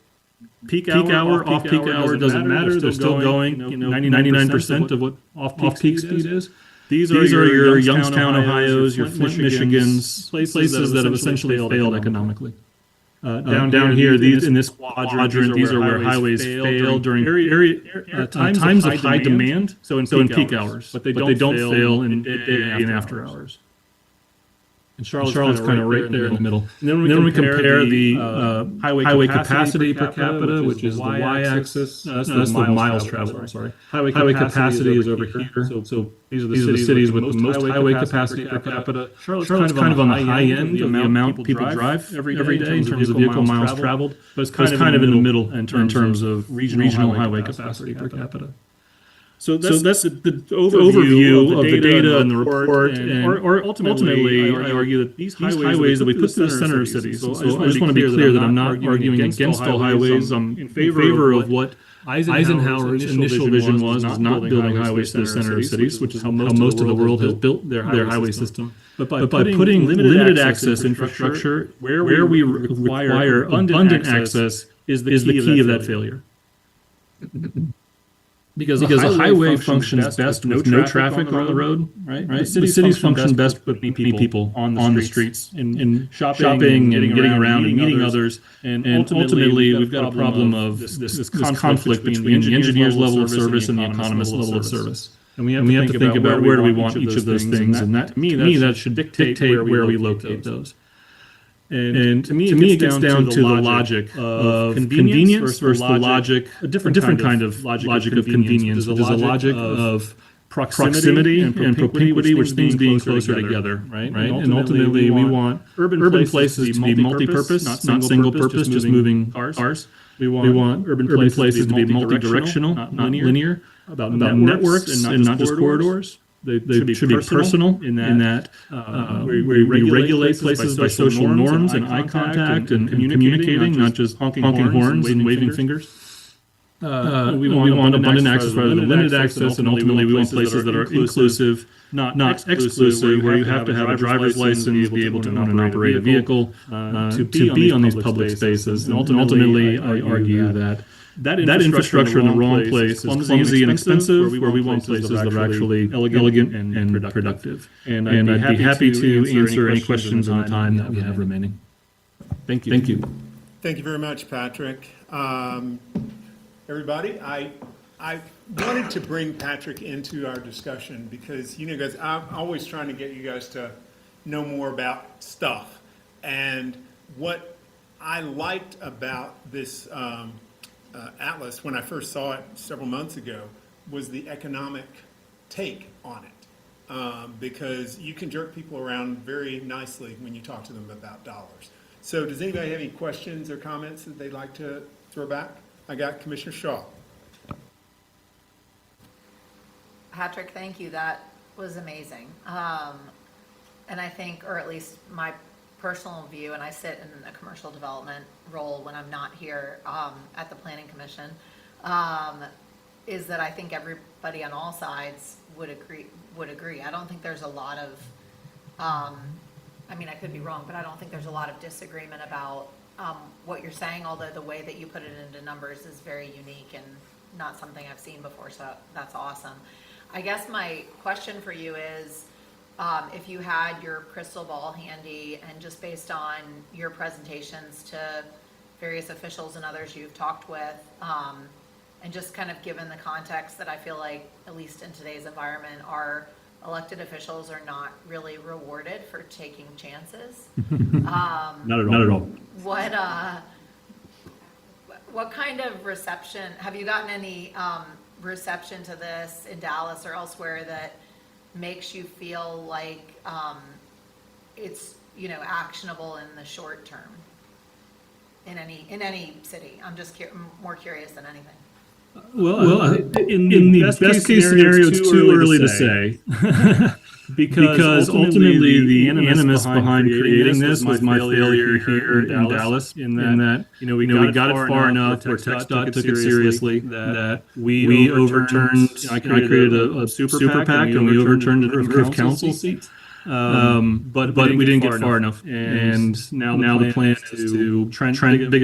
peak hour, off-peak hour, doesn't matter. They're still going, 99% of what off-peak speed is. These are your Youngstown, Ohio's, your Flint, Michigan's, places that have essentially failed economically. Down here, in this quadrant, these are where highways fail during times of high demand, so in peak hours, but they don't fail in day and after hours. And Charlotte's kind of right there in the middle. And then when we compare the highway capacity per capita, which is the y-axis. That's the miles traveled. I'm sorry. Highway capacity is over here. So these are the cities with the most highway capacity per capita. Charlotte's kind of on the high end of the amount people drive every day in terms of vehicle miles traveled, but it's kind of in the middle in terms of regional highway capacity per capita. So that's the overview of the data and the report, or ultimately, I argue that these highways that we put to the center of cities. So I just want to be clear that I'm not arguing against all highways. I'm in favor of what Eisenhower's initial vision was not building highways to the center of cities, which is how most of the world has built their highway system. But by putting limited access infrastructure where we require abundant access is the key of that failure. Because a highway functions best with no traffic on the road, right? The cities function best with people on the streets in shopping and getting around and meeting others. And ultimately, we've got a problem of this conflict between the engineer's level of service and the economist's level of service. And we have to think about where do we want each of those things, and that to me that should dictate where we locate those. And to me, it gets down to the logic of convenience versus the logic, a different kind of logic of convenience. There's a logic of proximity and propinquity, which things being closer together, right? And ultimately, we want urban places to be multi-purpose, not single-purpose, just moving cars. We want urban places to be multi-directional, not linear, about networks and not just corridors. They should be personal in that we regulate places by social norms and eye contact and communicating, not just honking horns and waving fingers. We want abundant access rather than limited access, and ultimately we want places that are inclusive, not exclusive, where you have to have a driver's license to be able to own and operate a vehicle to be on these public spaces. And ultimately, I argue that infrastructure in the wrong place is clumsy and expensive, where we want places that are actually elegant and productive. And I'd be happy to answer any questions on the time that we have remaining. Thank you. Thank you very much, Patrick. Everybody, I wanted to bring Patrick into our discussion because, guys, I'm always trying to get you guys to know more about stuff. And what I liked about this atlas when I first saw it several months ago was the economic take on it, because you can jerk people around very nicely when you talk to them about dollars. So does anybody have any questions or comments that they'd like to throw back? I got Commissioner Shaw. Patrick, thank you. That was amazing. And I think, or at least my personal view, and I sit in a commercial development role when I'm not here at the Planning Commission, is that I think everybody on all sides would agree. I don't think there's a lot of, I mean, I could be wrong, but I don't think there's a lot of disagreement about what you're saying, although the way that you put it into numbers is very unique and not something I've seen before, so that's awesome. I guess my question for you is, if you had your crystal ball handy and just based on your presentations to various officials and others you've talked with, and just kind of given the context that I feel like, at least in today's environment, our elected officials are not really rewarded for taking chances. Not at all. What kind of reception, have you gotten any reception to this in Dallas or elsewhere that makes you feel like it's actionable in the short term in any city? I'm just more curious than anything. Well, in the best case scenario, it's too early to say. Because ultimately the animus behind creating this was my failure here in Dallas, in that we got it far enough where TxDOT took it seriously, that we overturned, I created a super PAC and we overturned a Earth Council seat. But we didn't get far enough, and now the plan is to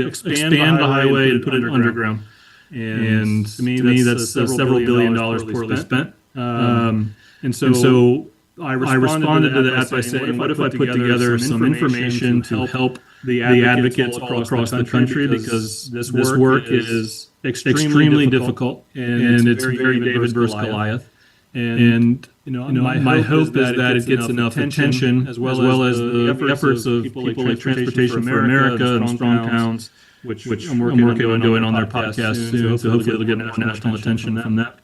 expand the highway and put it underground. And to me, that's several billion dollars poorly spent. And so I responded to that by saying, what if I put together some information to help the advocates all across the country, because this work is extremely difficult and it's very David versus Goliath. And my hope is that it gets enough attention, as well as the efforts of people like Transportation for America and Strong Towns, which I'm working on doing on their podcast soon, so hopefully it'll get more national attention from that.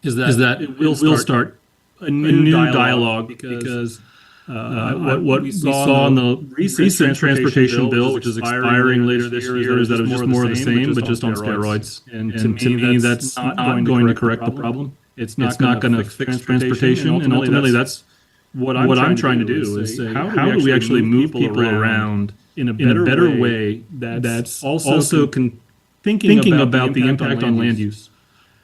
Is that it will start a new dialogue, because what we saw in the recent transportation bill, which is expiring later this year, is that it was just more of the same, but just on steroids. And to me, that's not going to correct the problem. It's not going to fix transportation, and ultimately that's what I'm trying to do, is say, how do we actually move people around in a better way that's also thinking about the impact on land use.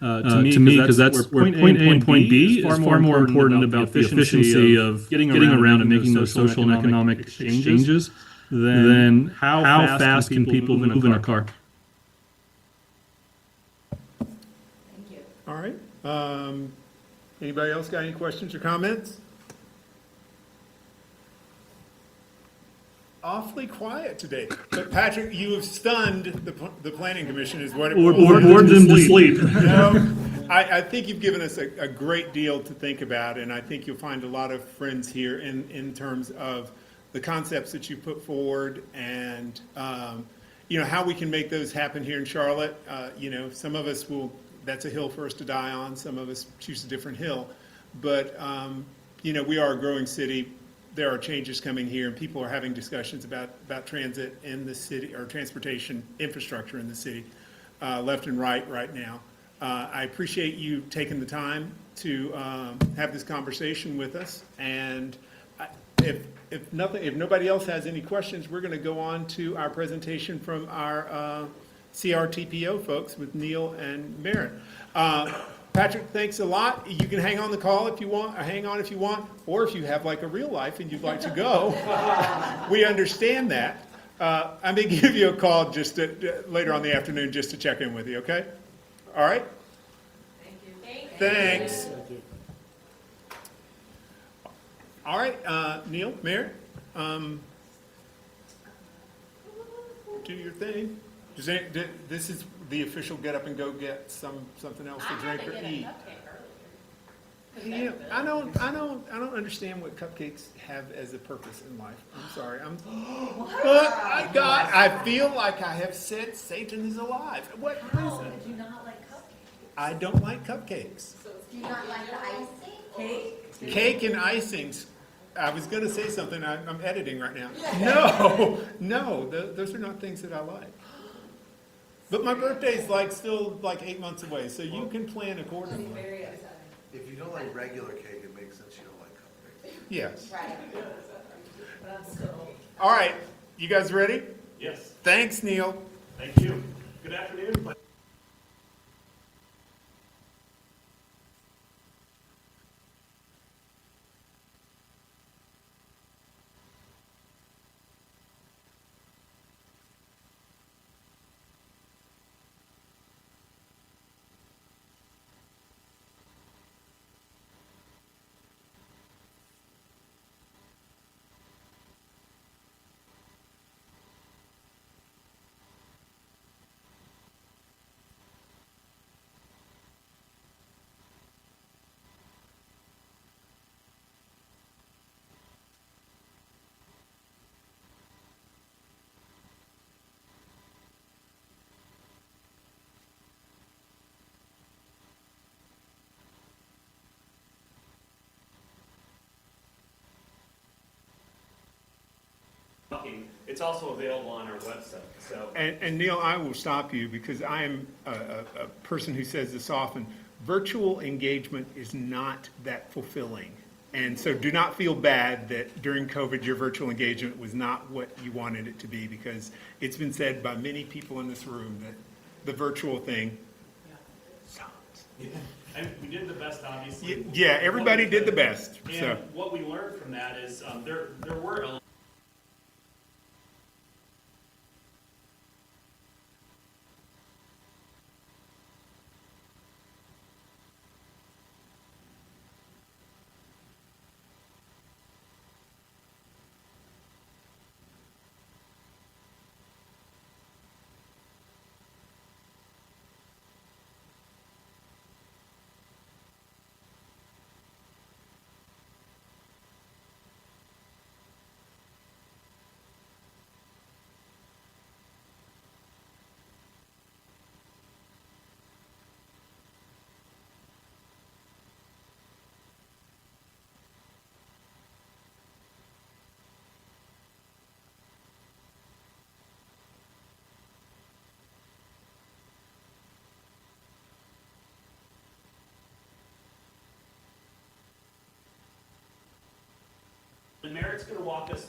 to me, because that's where point A and point B is far more important about the efficiency of getting around and making those social and economic exchanges than how fast can people move in a car. All right. Anybody else got any questions or comments? Awfully quiet today. But Patrick, you have stunned the planning commission is what it Or bored them to sleep. No, I think you've given us a great deal to think about, and I think you'll find a lot of friends here in terms of the concepts that you put forward and, how we can make those happen here in Charlotte. Some of us that's a hill for us to die on. Some of us choose a different hill. But, we are a growing city. There are changes coming here, and people are having discussions about transit in the city, or transportation infrastructure in the city, left and right now. I appreciate you taking the time to have this conversation with us. And if nobody else has any questions, we're going to go on to our presentation from our CRTPO folks with Neil and Merritt. Patrick, thanks a lot. You can hang on the call if you want, or hang on if you want, or if you have like a real life and you'd like to go, we understand that. I may give you a call just later on the afternoon just to check in with you, okay? All right? Thank you. Thanks. All right, Neil, Merritt, do your thing. This is the official get up and go get something else to drink or eat. Yeah, I don't understand what cupcakes have as a purpose in life. I'm sorry. I feel like I have said Satan is alive. What reason? Do you not like cupcakes? I don't like cupcakes. Do you not like the icing? Cake? Cake and icings. I was going to say something. I'm editing right now. No, those are not things that I like. But my birthday's still 8 months away, so you can plan accordingly. If you don't like regular cake, it makes sense you don't like cupcakes. Yes. Right. All right, you guys ready? Yes. Thanks, Neil. Thank you. Good afternoon. It's also available on our website, so. And Neil, I will stop you because I am a person who says this often. Virtual engagement is not that fulfilling. And so do not feel bad that during COVID your virtual engagement was not what you wanted it to be, because it's been said by many people in this room that the virtual thing sucks. And we did the best, obviously. Yeah, everybody did the best. And So what we learned from that is there were elements. And Merritt's going to walk us.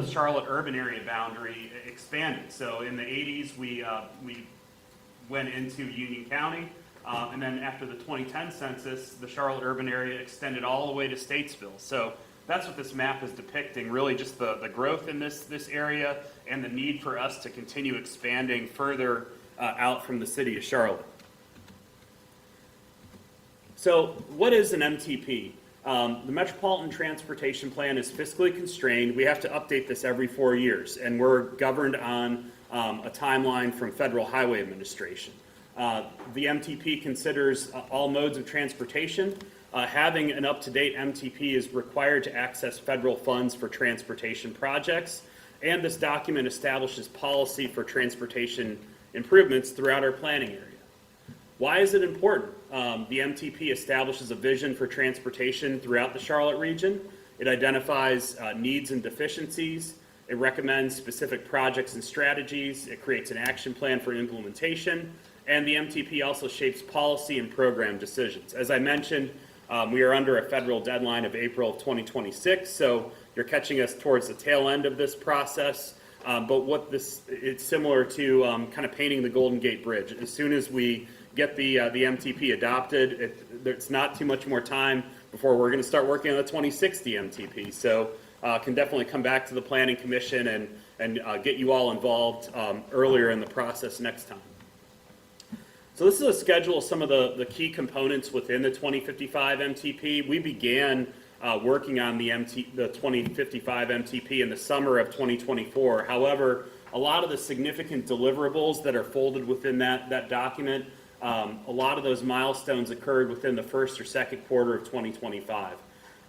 Charlotte urban area boundary expanded. So in the 80s, we went into Union County. And then after the 2010 census, the Charlotte urban area extended all the way to Statesville. So that's what this map is depicting, really just the growth in this area and the need for us to continue expanding further out from the city of Charlotte. So what is an MTP? The Metropolitan Transportation Plan is fiscally constrained. We have to update this every 4 years, and we're governed on a timeline from Federal Highway Administration. The MTP considers all modes of transportation. Having an up-to-date MTP is required to access federal funds for transportation projects, and this document establishes policy for transportation improvements throughout our planning area. Why is it important? The MTP establishes a vision for transportation throughout the Charlotte region. It identifies needs and deficiencies. It recommends specific projects and strategies. It creates an action plan for implementation. And the MTP also shapes policy and program decisions. As I mentioned, we are under a federal deadline of April of 2026, so you're catching us towards the tail end of this process. But it's similar to kind of painting the Golden Gate Bridge. As soon as we get the MTP adopted, there's not too much more time before we're going to start working on the 2060 MTP. So can definitely come back to the Planning Commission and get you all involved earlier in the process next time. So this is a schedule of some of the key components within the 2055 MTP. We began working on the 2055 MTP in the summer of 2024. However, a lot of the significant deliverables that are folded within that document, a lot of those milestones occurred within the first or second quarter of 2025.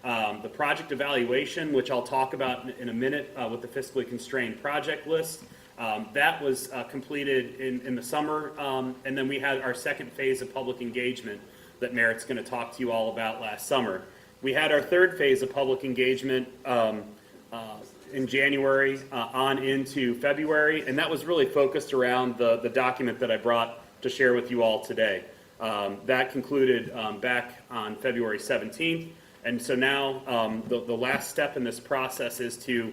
The project evaluation, which I'll talk about in a minute with the fiscally constrained project list, that was completed in the summer, and then we had our second phase of public engagement that Merritt's going to talk to you all about last summer. We had our third phase of public engagement in January on into February, and that was really focused around the document that I brought to share with you all today. That concluded back on February 17th, and so now the last step in this process is to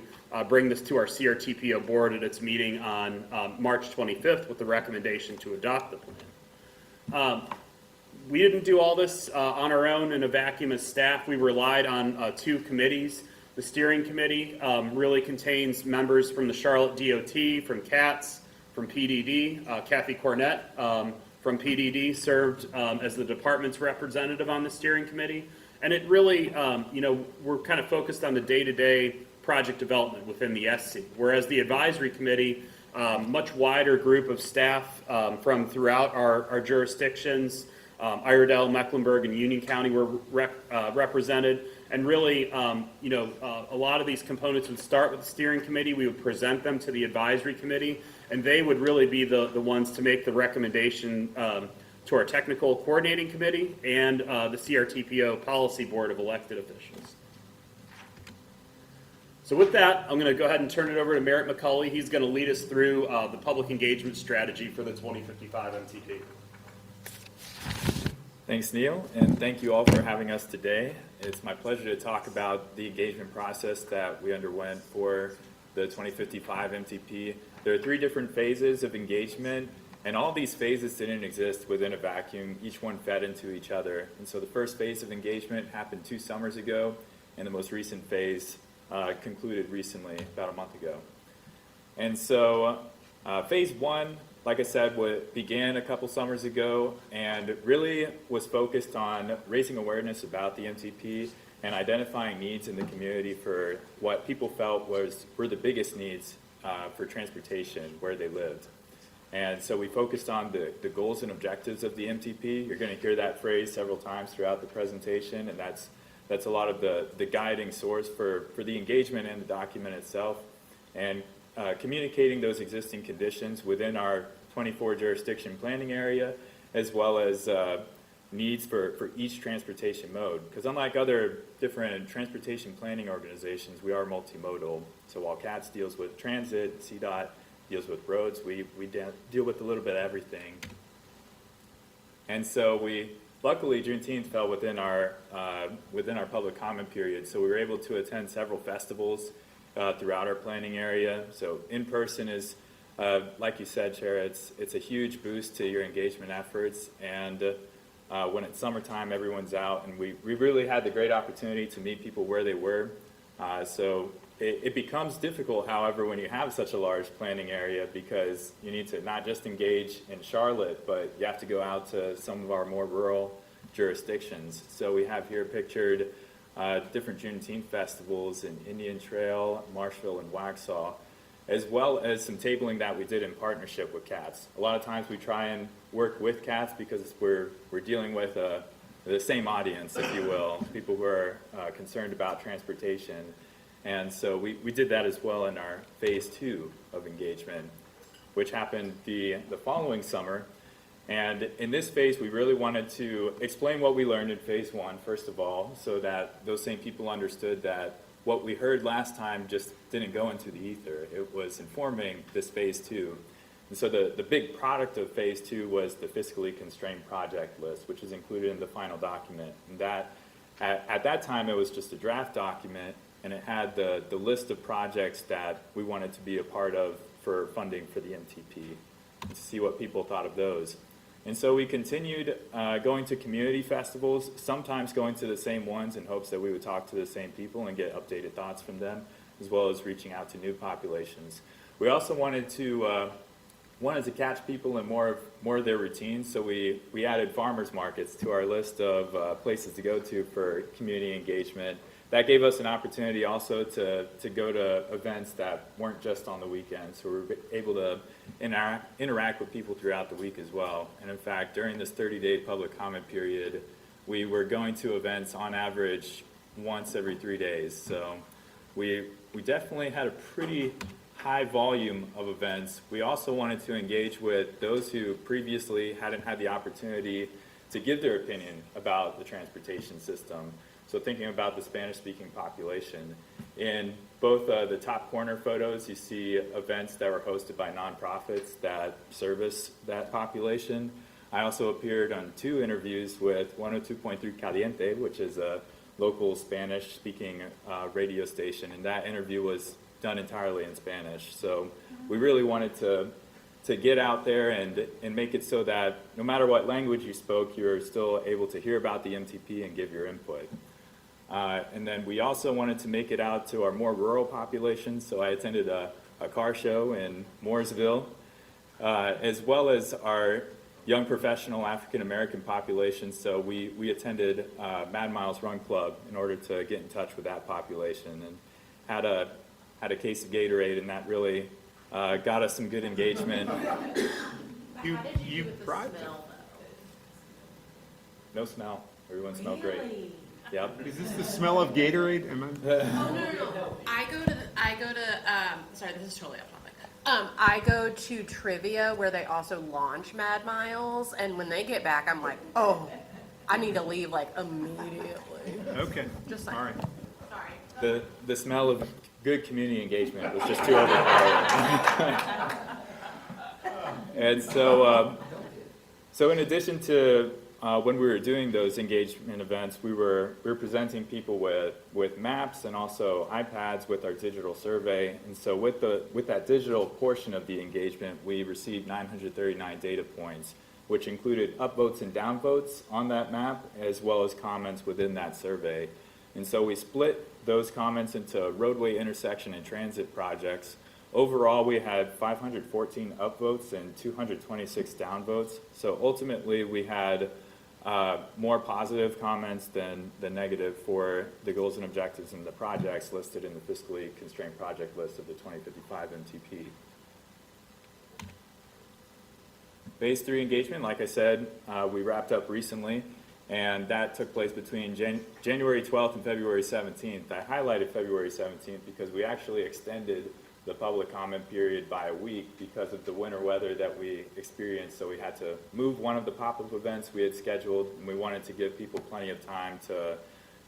bring this to our CRTPO board at its meeting on March 25th with the recommendation to adopt the plan. We didn't do all this on our own in a vacuum as staff. We relied on two committees. The steering committee really contains members from the Charlotte DOT, from CATS, from PDD. Kathy Cornett from PDD served as the department's representative on the steering committee. And it really, we're kind of focused on the day-to-day project development within the SC, whereas the advisory committee, much wider group of staff from throughout our jurisdictions, Iredell, Mecklenburg, and Union County were represented. And really, a lot of these components would start with the steering committee. We would present them to the advisory committee, and they would really be the ones to make the recommendation to our technical coordinating committee and the CRTPO policy board of elected officials. So with that, I'm going to go ahead and turn it over to Merritt McCulley. He's going to lead us through the public engagement strategy for the 2055 MTP. Thanks, Neil, and thank you all for having us today. It's my pleasure to talk about the engagement process that we underwent for the 2055 MTP. There are 3 different phases of engagement, and all these phases didn't exist within a vacuum. Each one fed into each other. And so the first phase of engagement happened 2 summers ago, and the most recent phase concluded recently, about a month ago. And so phase 1, like I said, began a couple summers ago and really was focused on raising awareness about the MTP and identifying needs in the community for what people felt were the biggest needs for transportation where they lived. And so we focused on the goals and objectives of the MTP. You're going to hear that phrase several times throughout the presentation, and that's a lot of the guiding source for the engagement and the document itself. And communicating those existing conditions within our 24 jurisdiction planning area, as well as needs for each transportation mode. Because unlike other different transportation planning organizations, we are multimodal. So while CATS deals with transit, CDOT deals with roads, we deal with a little bit of everything. And so luckily Juneteenth fell within our public comment period, so we were able to attend several festivals throughout our planning area. So in person is, like you said, Chair, it's a huge boost to your engagement efforts. And when it's summertime, everyone's out, and we really had the great opportunity to meet people where they were. So it becomes difficult, however, when you have such a large planning area, because you need to not just engage in Charlotte, but you have to go out to some of our more rural jurisdictions. So we have here pictured different Juneteenth festivals in Indian Trail, Marshville, and Waxhaw, as well as some tabling that we did in partnership with CATS. A lot of times we try and work with CATS because we're dealing with the same audience, if you will, people who are concerned about transportation. And so we did that as well in our phase 2 of engagement, which happened the following summer. And in this phase, we really wanted to explain what we learned in phase 1, first of all, so that those same people understood that what we heard last time just didn't go into the ether. It was informing this phase 2. And so the big product of phase 2 was the fiscally constrained project list, which is included in the final document. And that at that time, it was just a draft document, and it had the list of projects that we wanted to be a part of for funding for the MTP, to see what people thought of those. And so we continued going to community festivals, sometimes going to the same ones in hopes that we would talk to the same people and get updated thoughts from them, as well as reaching out to new populations. We also wanted to catch people in more of their routines, so we added farmers markets to our list of places to go to for community engagement. That gave us an opportunity also to go to events that weren't just on the weekend, so we were able to interact with people throughout the week as well. And in fact, during this 30-day public comment period, we were going to events on average once every 3 days. So we definitely had a pretty high volume of events. We also wanted to engage with those who previously hadn't had the opportunity to give their opinion about the transportation system. So thinking about the Spanish-speaking population, in both the top corner photos, you see events that were hosted by nonprofits that service that population. I also appeared on 2 interviews with 102.3 Caliente, which is a local Spanish-speaking radio station, and that interview was done entirely in Spanish. So we really wanted to get out there and make it so that no matter what language you spoke, you were still able to hear about the MTP and give your input. And then we also wanted to make it out to our more rural populations, so I attended a car show in Mooresville, as well as our young professional African-American population, so we attended Mad Miles Run Club in order to get in touch with that population, and had a case of Gatorade, and that really got us some good engagement. You brought No smell. Everyone smelled great. Yep. Is this the smell of Gatorade? Am I? No. I go to sorry, this is totally off topic. I go to trivia where they also launch Mad Miles, and when they get back, I'm like, oh, I need to leave like immediately. Okay. Just saying. All right. Sorry. The smell of good community engagement was just too overpowering. And so in addition to when we were doing those engagement events, we were presenting people with maps and also iPads with our digital survey. And so with that digital portion of the engagement, we received 939 data points, which included upvotes and downvotes on that map, as well as comments within that survey. And so we split those comments into roadway, intersection, and transit projects. Overall, we had 514 upvotes and 226 downvotes. So ultimately, we had more positive comments than negative for the goals and objectives and the projects listed in the fiscally constrained project list of the 2055 MTP. Phase 3 engagement, like I said, we wrapped up recently, and that took place between January 12th and February 17th. I highlighted February 17th because we actually extended the public comment period by a week because of the winter weather that we experienced. So we had to move one of the pop-up events we had scheduled, and we wanted to give people plenty of time to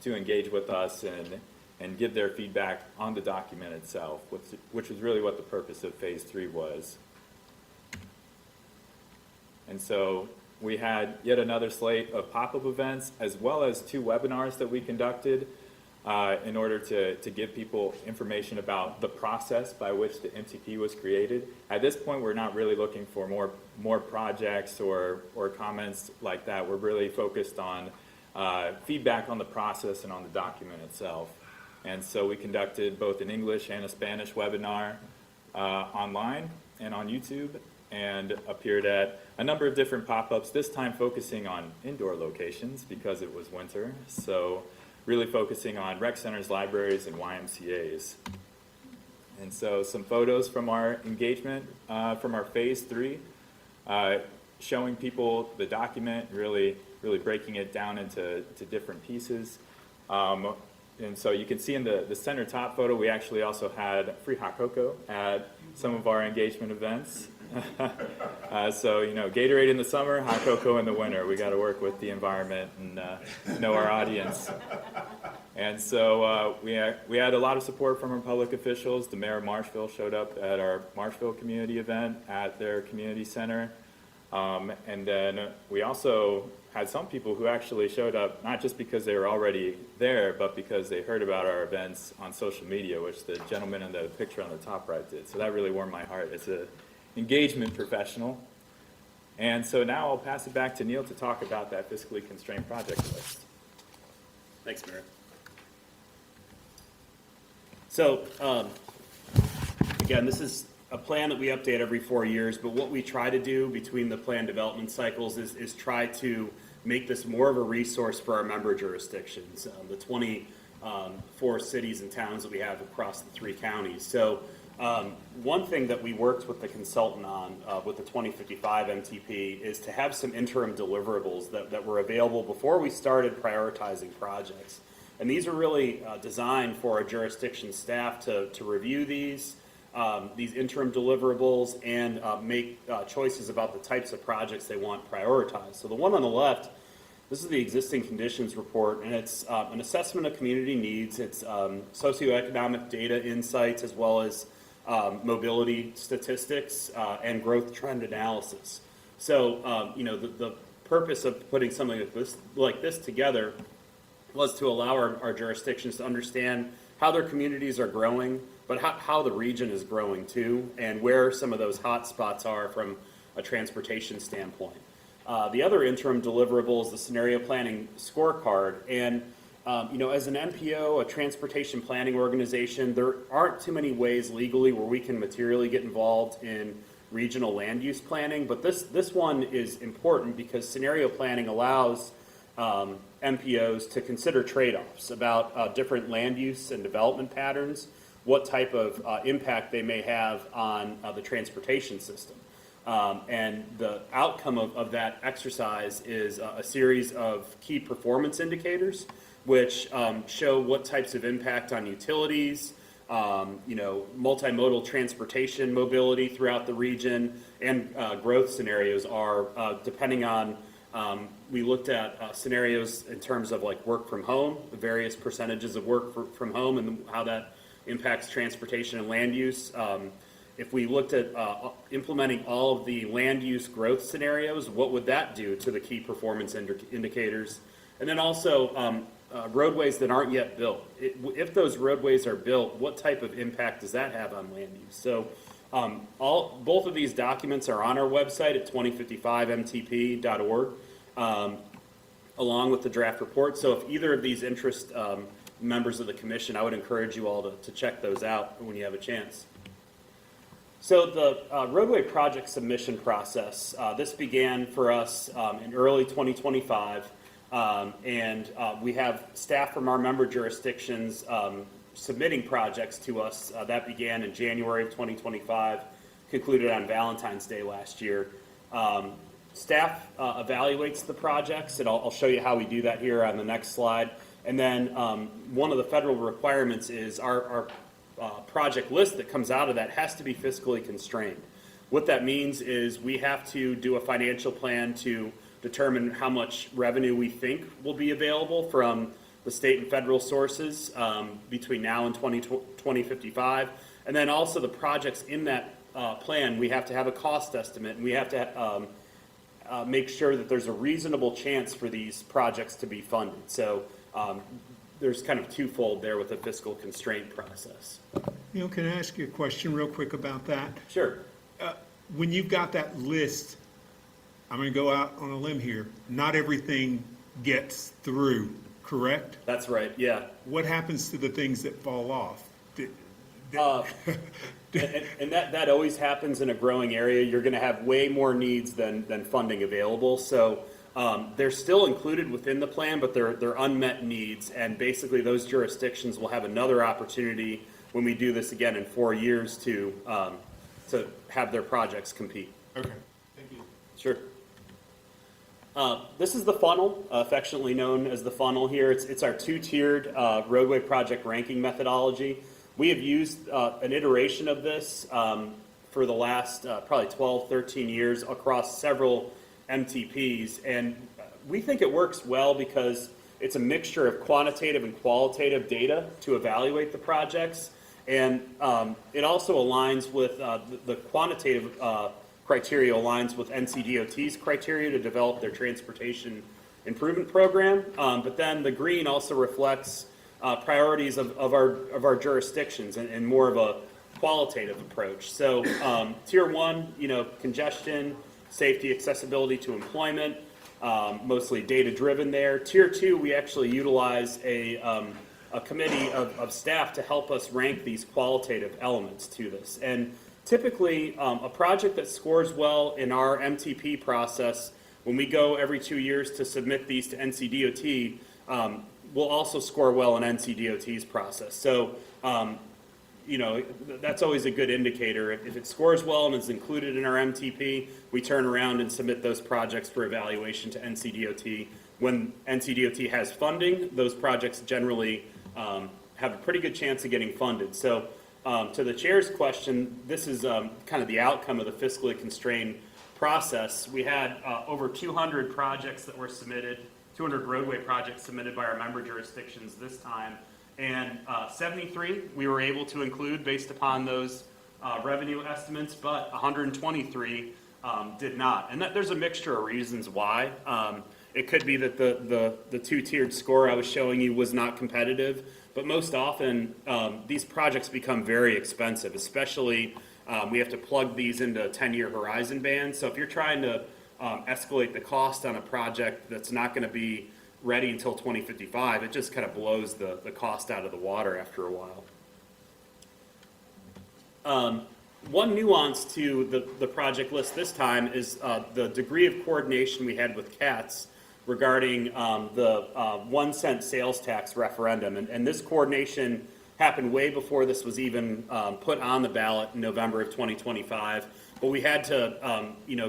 engage with us and give their feedback on the document itself, which was really what the purpose of Phase 3 was. And so we had yet another slate of pop-up events, as well as 2 webinars that we conducted. in order to give people information about the process by which the MTP was created. At this point, we're not really looking for more projects or comments like that. We're really focused on feedback on the process and on the document itself. And so we conducted both an English and a Spanish webinar online and on YouTube, and appeared at a number of different pop-ups, this time focusing on indoor locations because it was winter. So really focusing on rec centers, libraries, and YMCAs. And so some photos from our engagement, from our phase 3, showing people the document, really breaking it down into different pieces. And so you can see in the center top photo, we actually also had free hot cocoa at some of our engagement events. So, you know, Gatorade in the summer, hot cocoa in the winter. We got to work with the environment and know our audience. And so we had a lot of support from our public officials. The mayor of Marshville showed up at our Marshville community event at their community center. And then we also had some people who actually showed up not just because they were already there, but because they heard about our events on social media, which the gentleman in the picture on the top right did. So that really warmed my heart as an engagement professional. And so now I'll pass it back to Neil to talk about that fiscally constrained project list. Thanks, Mayor. So, again, this is a plan that we update every 4 years, but what we try to do between the plan development cycles is try to make this more of a resource for our member jurisdictions, the 24 cities and towns that we have across the 3 counties. So one thing that we worked with the consultant on with the 2055 MTP is to have some interim deliverables that were available before we started prioritizing projects. And these are really designed for our jurisdiction staff to review these interim deliverables and make choices about the types of projects they want prioritized. So the one on the left, this is the existing conditions report, and it's an assessment of community needs. It's socioeconomic data insights, as well as mobility statistics and growth trend analysis. So you know, the purpose of putting something like this together was to allow our jurisdictions to understand how their communities are growing, but how the region is growing too, and where some of those hot spots are from a transportation standpoint. The other interim deliverable is the scenario planning scorecard. And you know, as an NPO, a transportation planning organization, there aren't too many ways legally where we can materially get involved in regional land use planning, but this one is important because scenario planning allows NPOs to consider trade-offs about different land use and development patterns, what type of impact they may have on the transportation system. And the outcome of that exercise is a series of key performance indicators, which show what types of impact on utilities, you know, multimodal transportation mobility throughout the region, and growth scenarios are depending on. We looked at scenarios in terms of like work from home, the various percentages of work from home, and how that impacts transportation and land use. If we looked at implementing all of the land use growth scenarios, what would that do to the key performance indicators? And then also roadways that aren't yet built. If those roadways are built, what type of impact does that have on land use? So both of these documents are on our website at 2055mtp.org, along with the draft report. So if either of these interest members of the commission, I would encourage you all to check those out when you have a chance. So the roadway project submission process, this began for us in early 2025, and we have staff from our member jurisdictions submitting projects to us. That began in January of 2025, concluded on Valentine's Day last year. Staff evaluates the projects, and I'll show you how we do that here on the next slide. And then one of the federal requirements is our project list that comes out of that has to be fiscally constrained. What that means is we have to do a financial plan to determine how much revenue we think will be available from the state and federal sources between now and 2055. And then also the projects in that plan, we have to have a cost estimate, and we have to make sure that there's a reasonable chance for these projects to be funded. So there's kind of twofold there with the fiscal constraint process. Neil, can I ask you a question real quick about that? Sure. When you've got that list, I'm going to go out on a limb here, not everything gets through, correct? That's right, yeah. What happens to the things that fall off? And that always happens in a growing area. You're going to have way more needs than funding available. So they're still included within the plan, but they're unmet needs. And basically those jurisdictions will have another opportunity when we do this again in 4 years to have their projects compete. Okay, thank you. Sure. This is the funnel, affectionately known as the funnel here. It's our two-tiered roadway project ranking methodology. We have used an iteration of this for the last probably 12, 13 years across several MTPs. And we think it works well because it's a mixture of quantitative and qualitative data to evaluate the projects. And it also aligns with the quantitative criteria aligns with NCDOT's criteria to develop their transportation improvement program. But then the green also reflects priorities of our jurisdictions and more of a qualitative approach. So tier 1, congestion, safety, accessibility to employment, mostly data driven there. Tier 2, we actually utilize a committee of staff to help us rank these qualitative elements to this. And typically, a project that scores well in our MTP process, when we go every 2 years to submit these to NCDOT, will also score well in NCDOT's process. So, that's always a good indicator. If it scores well and is included in our MTP, we turn around and submit those projects for evaluation to NCDOT. When NCDOT has funding, those projects generally have a pretty good chance of getting funded. So, to the chair's question, this is kind of the outcome of the fiscally constrained process. We had over 200 projects that were submitted, 200 roadway projects submitted by our member jurisdictions this time, and 73 we were able to include based upon those revenue estimates, but 123 did not. And there's a mixture of reasons why. It could be that the two-tiered score I was showing you was not competitive, but most often these projects become very expensive, especially we have to plug these into a 10-year horizon band. So if you're trying to escalate the cost on a project that's not going to be ready until 2055, it just kind of blows the cost out of the water after a while. One nuance to the project list this time is the degree of coordination we had with CATS regarding the 1 cent sales tax referendum. And this coordination happened way before this was even put on the ballot in November of 2025. But we had to,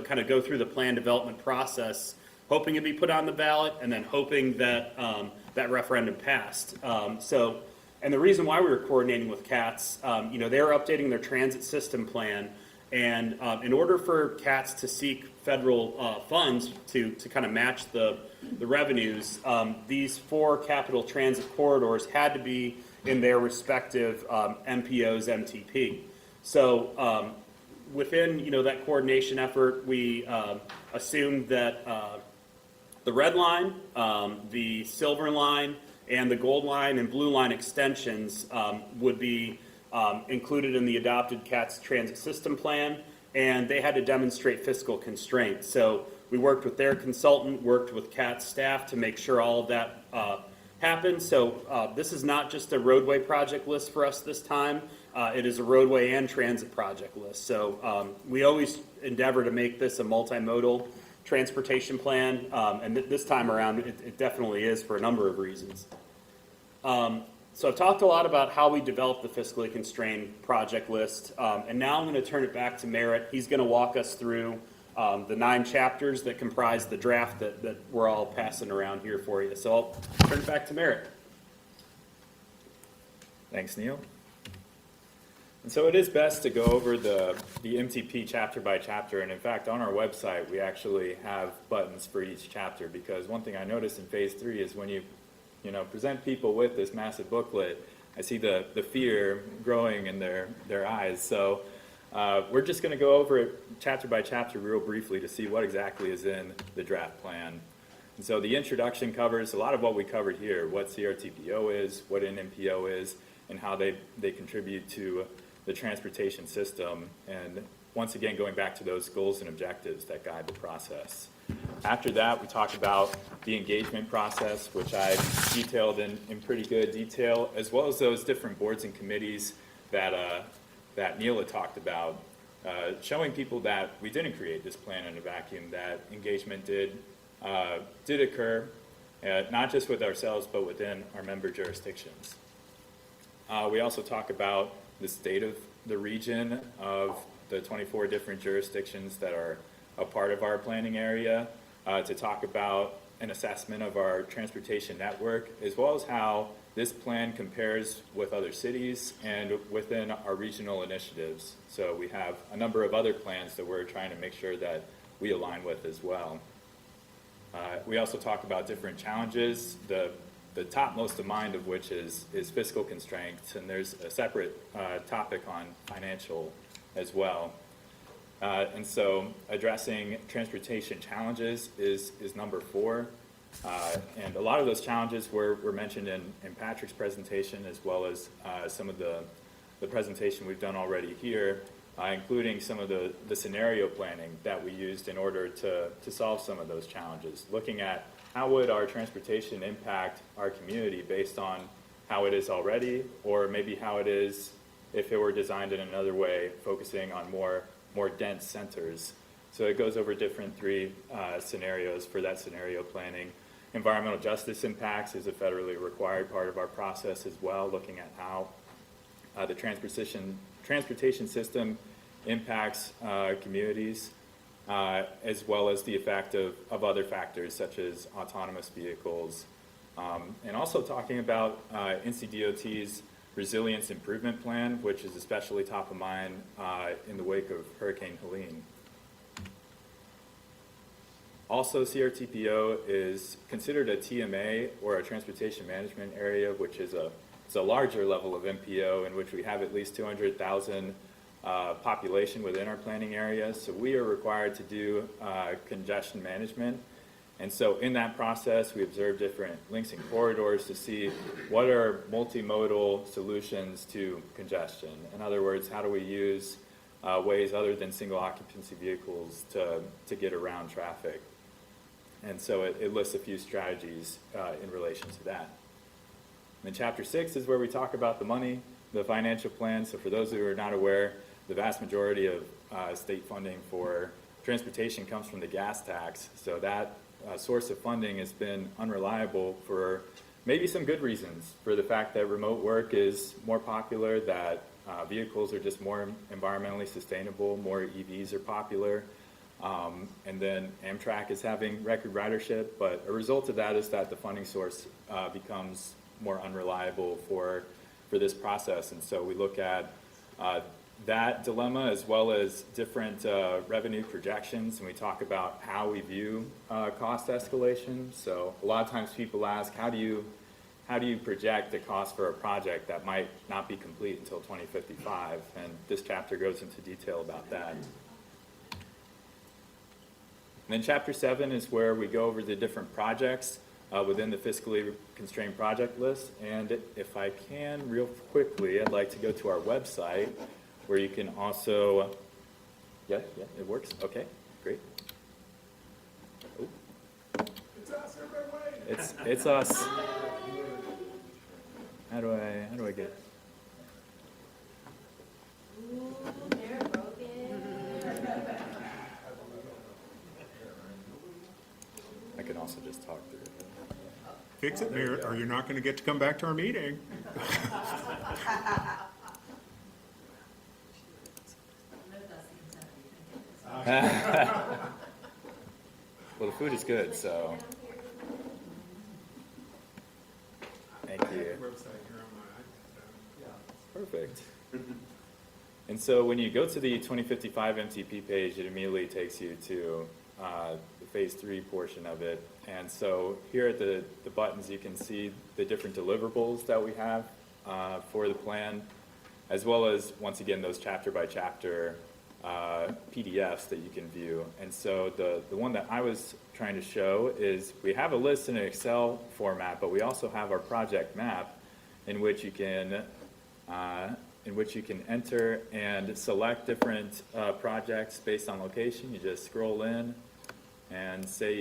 kind of go through the plan development process, hoping it'd be put on the ballot, and then hoping that that referendum passed. And the reason why we were coordinating with CATS, they were updating their transit system plan, and in order for CATS to seek federal funds to kind of match the revenues, these 4 capital transit corridors had to be in their respective MPO's MTP. So within that coordination effort, we assumed that the red line, the silver line, and the gold line and blue line extensions would be included in the adopted CATS transit system plan, and they had to demonstrate fiscal constraints. So we worked with their consultant, worked with CATS staff to make sure all of that happened. So this is not just a roadway project list for us this time. It is a roadway and transit project list. So we always endeavor to make this a multimodal transportation plan, and this time around it definitely is for a number of reasons. So I've talked a lot about how we developed the fiscally constrained project list, and now I'm going to turn it back to Merritt. He's going to walk us through the 9 chapters that comprise the draft that we're all passing around here for you. So I'll turn it back to Merritt. Thanks, Neil. And so it is best to go over the MTP chapter by chapter, and in fact on our website we actually have buttons for each chapter, because one thing I noticed in phase 3 is when you present people with this massive booklet, I see the fear growing in their eyes. So we're just going to go over it chapter by chapter real briefly to see what exactly is in the draft plan. And so the introduction covers a lot of what we covered here, what CRTPO is, what an MPO is, and how they contribute to the transportation system. And once again, going back to those goals and objectives that guide the process. After that, we talk about the engagement process, which I detailed in pretty good detail, as well as those different boards and committees that Neil had talked about, showing people that we didn't create this plan in a vacuum, that engagement did occur, not just with ourselves, but within our member jurisdictions. We also talk about the state of the region of the 24 different jurisdictions that are a part of our planning area, to talk about an assessment of our transportation network, as well as how this plan compares with other cities and within our regional initiatives. So we have a number of other plans that we're trying to make sure that we align with as well. We also talk about different challenges, the topmost of mind of which is fiscal constraints, and there's a separate topic on financial as well. And so addressing transportation challenges is number 4. And a lot of those challenges were mentioned in Patrick's presentation, as well as some of the presentation we've done already here, including some of the scenario planning that we used in order to solve some of those challenges, looking at how would our transportation impact our community based on how it is already, or maybe how it is if it were designed in another way, focusing on more dense centers. So it goes over different 3 scenarios for that scenario planning. Environmental justice impacts is a federally required part of our process as well, looking at how the transportation system impacts communities, as well as the effect of other factors such as autonomous vehicles. And also talking about NCDOT's Resilience Improvement Plan, which is especially top of mind in the wake of Hurricane Helene. Also, CRTPO is considered a TMA, or a transportation management area, which is it's a larger level of MPO in which we have at least 200,000 population within our planning area. So we are required to do congestion management. And so in that process, we observe different links and corridors to see what are multimodal solutions to congestion. In other words, how do we use ways other than single occupancy vehicles to get around traffic? And so it lists a few strategies in relation to that. And then chapter 6 is where we talk about the money, the financial plan. So for those who are not aware, the vast majority of state funding for transportation comes from the gas tax. So that source of funding has been unreliable for maybe some good reasons, for the fact that remote work is more popular, that vehicles are just more environmentally sustainable, more EVs are popular, and then Amtrak is having record ridership. But a result of that is that the funding source becomes more unreliable for this process. And so we look at that dilemma, as well as different revenue projections, and we talk about how we view cost escalation. So a lot of times people ask, how do you project the cost for a project that might not be complete until 2055? And this chapter goes into detail about that. And then chapter 7 is where we go over the different projects within the fiscally constrained project list. And if I can, real quickly, I'd like to go to our website, where you can also, yeah, it works. Okay, great. Oh. It's us, everybody wait. It's us. How do I get? I can also just talk through it. Fix it, Mayor, or you're not going to get to come back to our meeting. Well, the food is good, so. Thank you. Perfect. And so when you go to the 2055 MTP page, it immediately takes you to the phase 3 portion of it. And so here at the buttons, you can see the different deliverables that we have for the plan, as well as, once again, those chapter by chapter PDFs that you can view. And so the one that I was trying to show is we have a list in an Excel format, but we also have our project map in which you can enter and select different projects based on location. You just scroll in and say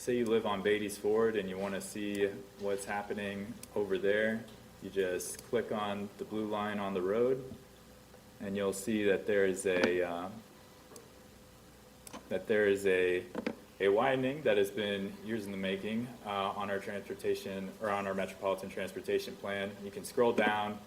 you live on Beatty's Ford and you want to see what's happening over there. You just click on the blue line on the road, and you'll see that there is a widening that has been years in the making on our transportation, or on our metropolitan transportation plan. You can scroll down,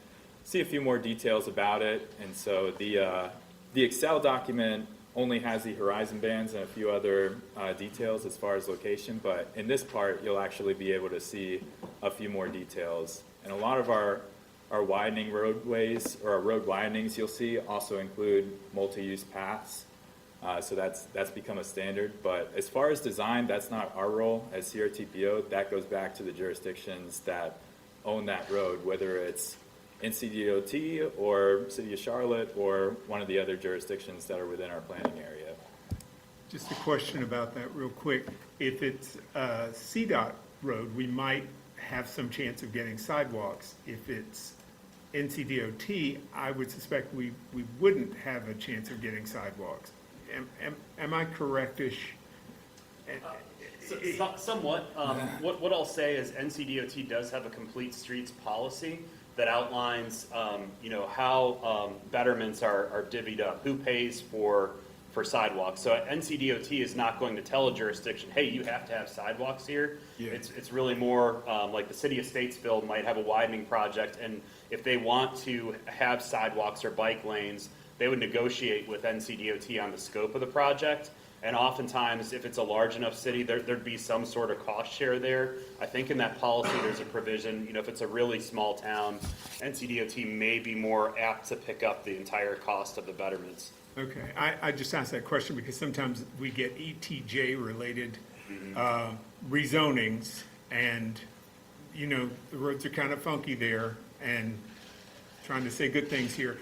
see a few more details about it, and so the Excel document only has the horizon bands and a few other details as far as location, but in this part you'll actually be able to see a few more details. And a lot of our widening roadways, or our road widenings you'll see, also include multi-use paths. So that's become a standard. But as far as design, that's not our role as CRTPO. That goes back to the jurisdictions that own that road, whether it's NCDOT or City of Charlotte or one of the other jurisdictions that are within our planning area. Just a question about that real quick. If it's a CDOT road, we might have some chance of getting sidewalks. If it's NCDOT, I would suspect we wouldn't have a chance of getting sidewalks. Am I correctish? Somewhat. What I'll say is NCDOT does have a complete streets policy that outlines, how betterments are divvied up, who pays for sidewalks. So NCDOT is not going to tell a jurisdiction, hey, you have to have sidewalks here. Yeah. It's really more like the city of Statesville might have a widening project, and if they want to have sidewalks or bike lanes, they would negotiate with NCDOT on the scope of the project. And oftentimes, if it's a large enough city, there'd be some sort of cost share there. I think in that policy, there's a provision, if it's a really small town, NCDOT may be more apt to pick up the entire cost of the betterments. Okay, I just asked that question because sometimes we get ETJ-related rezonings, and, the roads are kind of funky there, and trying to say good things here.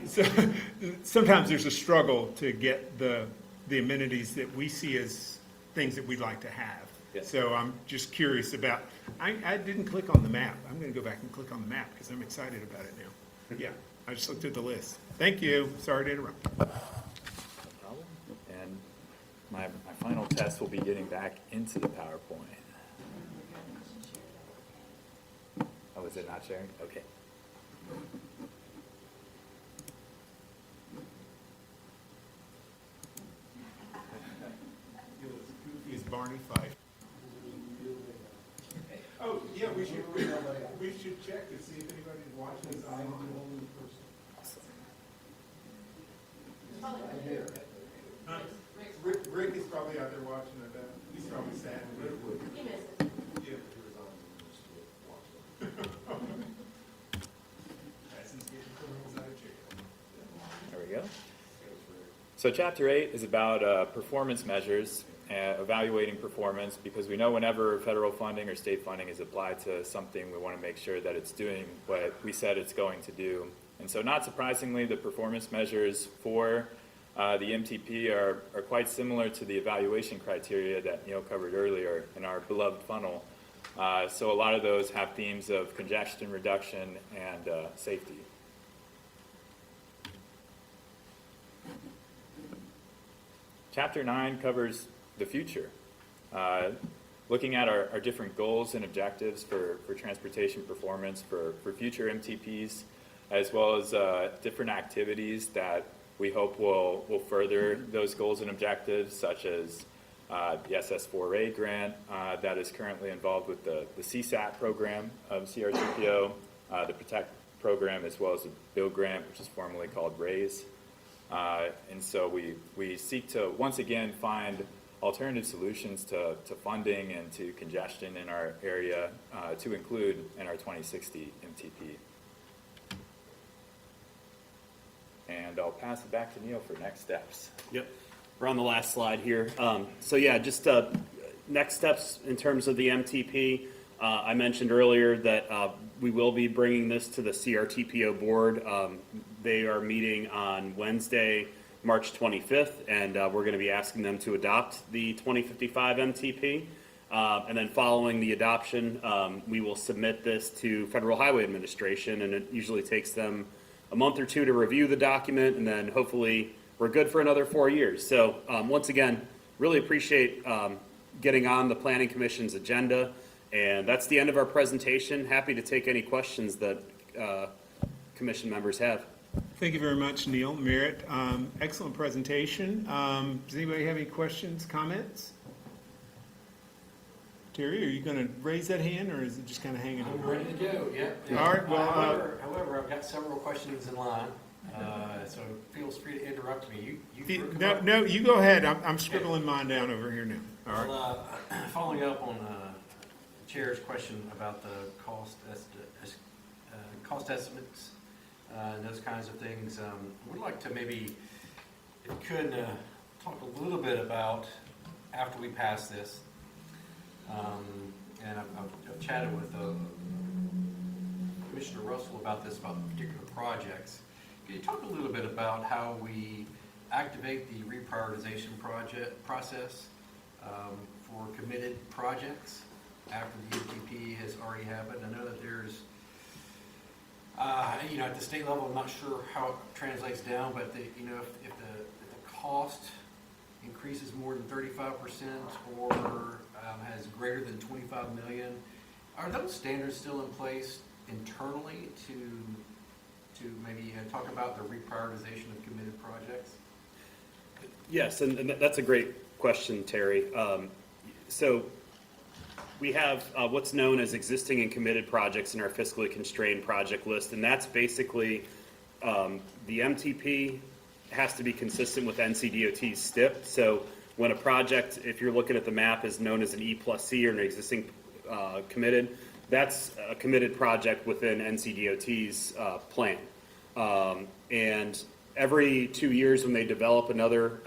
So sometimes there's a struggle to get the amenities that we see as things that we'd like to have. Yes. So I'm just curious about, I didn't click on the map. I'm going to go back and click on the map because I'm excited about it now. Yeah, I just looked at the list. Thank you. Sorry to interrupt. No problem. And my final test will be getting back into the PowerPoint. Oh, is it not sharing? Okay. Is Barney Fife? Oh, yeah, we should check to see if anybody's watching this online. Rick is probably out there watching it. He's probably sad. He missed it. Yeah. There we go. So Chapter 8 is about performance measures, evaluating performance, because we know whenever federal funding or state funding is applied to something, we want to make sure that it's doing what we said it's going to do. And so not surprisingly, the performance measures for the MTP are quite similar to the evaluation criteria that Neil covered earlier in our beloved funnel. So a lot of those have themes of congestion reduction and safety. Chapter 9 covers the future, looking at our different goals and objectives for transportation performance for future MTPs, as well as different activities that we hope will further those goals and objectives, such as the SS4A grant that is currently involved with the CSAT program of CRTPO, the PROTECT program, as well as the BILL grant, which is formerly called RAISE. And so we seek to once again find alternative solutions to funding and to congestion in our area to include in our 2060 MTP. And I'll pass it back to Neil for next steps. Yep, we're on the last slide here. So yeah, just next steps in terms of the MTP. I mentioned earlier that we will be bringing this to the CRTPO board. They are meeting on Wednesday, March 25th, and we're going to be asking them to adopt the 2055 MTP. And then following the adoption, we will submit this to Federal Highway Administration, and it usually takes them a month or two to review the document, and then hopefully we're good for another 4 years. So once again, really appreciate getting on the Planning Commission's agenda. And that's the end of our presentation. Happy to take any questions that commission members have. Thank you very much, Neil, Merritt. Excellent presentation. Does anybody have any questions, comments? Terry, are you going to raise that hand, or is it just kind of hanging I'm over? ready to go, yeah. All right, well, However, I've got several questions in line, so feel free to interrupt me. No, you go ahead. I'm scribbling mine down over here now. All right. Well, following up on the Chair's question about the cost estimates and those kinds of things, I would like to maybe, if you could, talk a little bit about after we pass this. And I've chatted with Commissioner Russell about this, about particular projects. Can you talk a little bit about how we activate the reprioritization process for committed projects after the MTP has already happened? I know that there's, at the state level, I'm not sure how it translates down, but if the cost increases more than 35% or has greater than 25 million, are those standards still in place internally to maybe talk about the reprioritization of committed projects? Yes, and that's a great question, Terry. So we have what's known as existing and committed projects in our fiscally constrained project list, and that's basically the MTP has to be consistent with NCDOT's STIP. So when a project, if you're looking at the map, is known as an E+C or an existing committed, that's a committed project within NCDOT's plan. And every 2 years when they develop another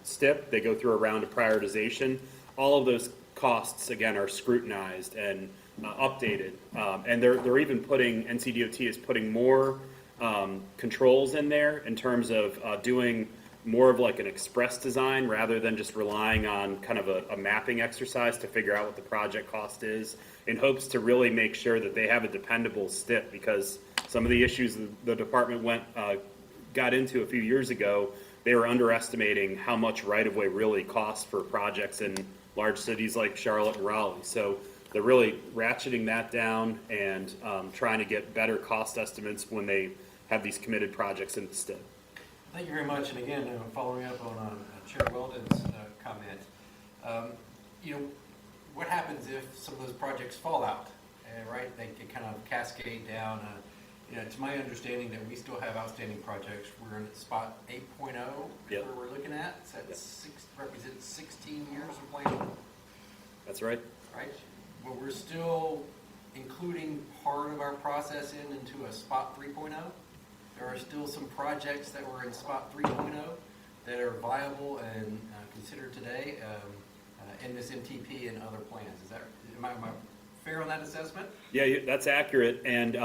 STIP, they go through a round of prioritization. All of those costs, again, are scrutinized and updated. And they're even putting, NCDOT is putting more controls in there in terms of doing more of like an express design rather than just relying on kind of a mapping exercise to figure out what the project cost is, in hopes to really make sure that they have a dependable STIP, because some of the issues the department got into a few years ago, they were underestimating how much right-of-way really costs for projects in large cities like Charlotte and Raleigh. So they're really ratcheting that down and trying to get better cost estimates when they have these committed projects in the STIP. Thank you very much. And again, following up on Chair Weldon's comment, what happens if some of those projects fall out? Right, they can kind of cascade down. To my understanding, that we still have outstanding projects. We're in spot 8.0. Yep. Where we're looking at. So that represents 16 years of planning. That's right. Right. But we're still including part of our process into a spot 3.0. There are still some projects that were in spot 3.0 that are viable and considered today in this MTP and other plans. Am I fair on that assessment? Yeah, that's accurate. And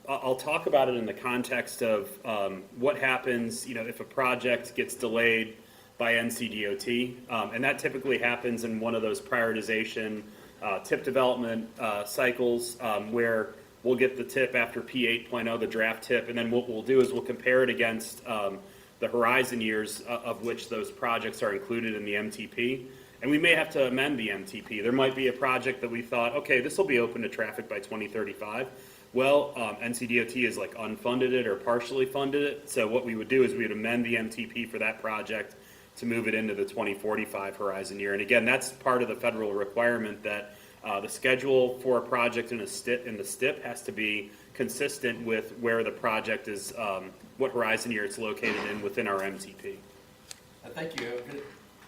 I'll talk about it in the context of what happens, if a project gets delayed by NCDOT. And that typically happens in one of those prioritization TIP development cycles where we'll get the TIP after P8.0, the draft TIP, and then what we'll do is we'll compare it against the horizon years of which those projects are included in the MTP. And we may have to amend the MTP. There might be a project that we thought, okay, this will be open to traffic by 2035. Well, NCDOT is like unfunded it or partially funded it. So what we would do is we would amend the MTP for that project to move it into the 2045 horizon year. And again, that's part of the federal requirement that the schedule for a project in the STIP has to be consistent with where the project is, what horizon year it's located in within our MTP. Thank you.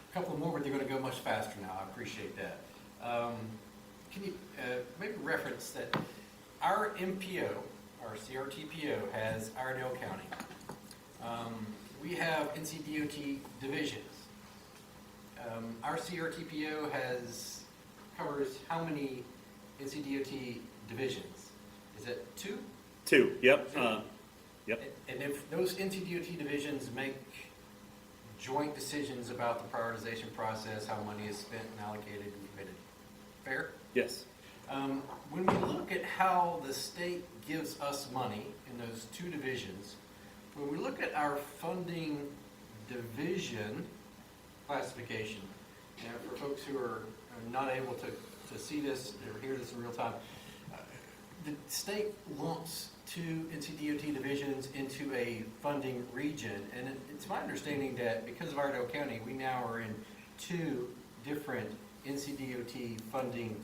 A couple more, but they're going to go much faster now. I appreciate that. Can you maybe reference that our MPO, our CRTPO, has Iredell County. We have NCDOT divisions. Our CRTPO covers how many NCDOT divisions? is it 2? 2, yep, yep. And if those NCDOT divisions make joint decisions about the prioritization process, how money is spent and allocated and committed, fair? Yes. When we look at how the state gives us money in those 2 divisions, when we look at our funding division classification, and for folks who are not able to see this or hear this in real time, the state lumps 2 NCDOT divisions into a funding region, and it's my understanding that because of Iredell County, we now are in 2 different NCDOT funding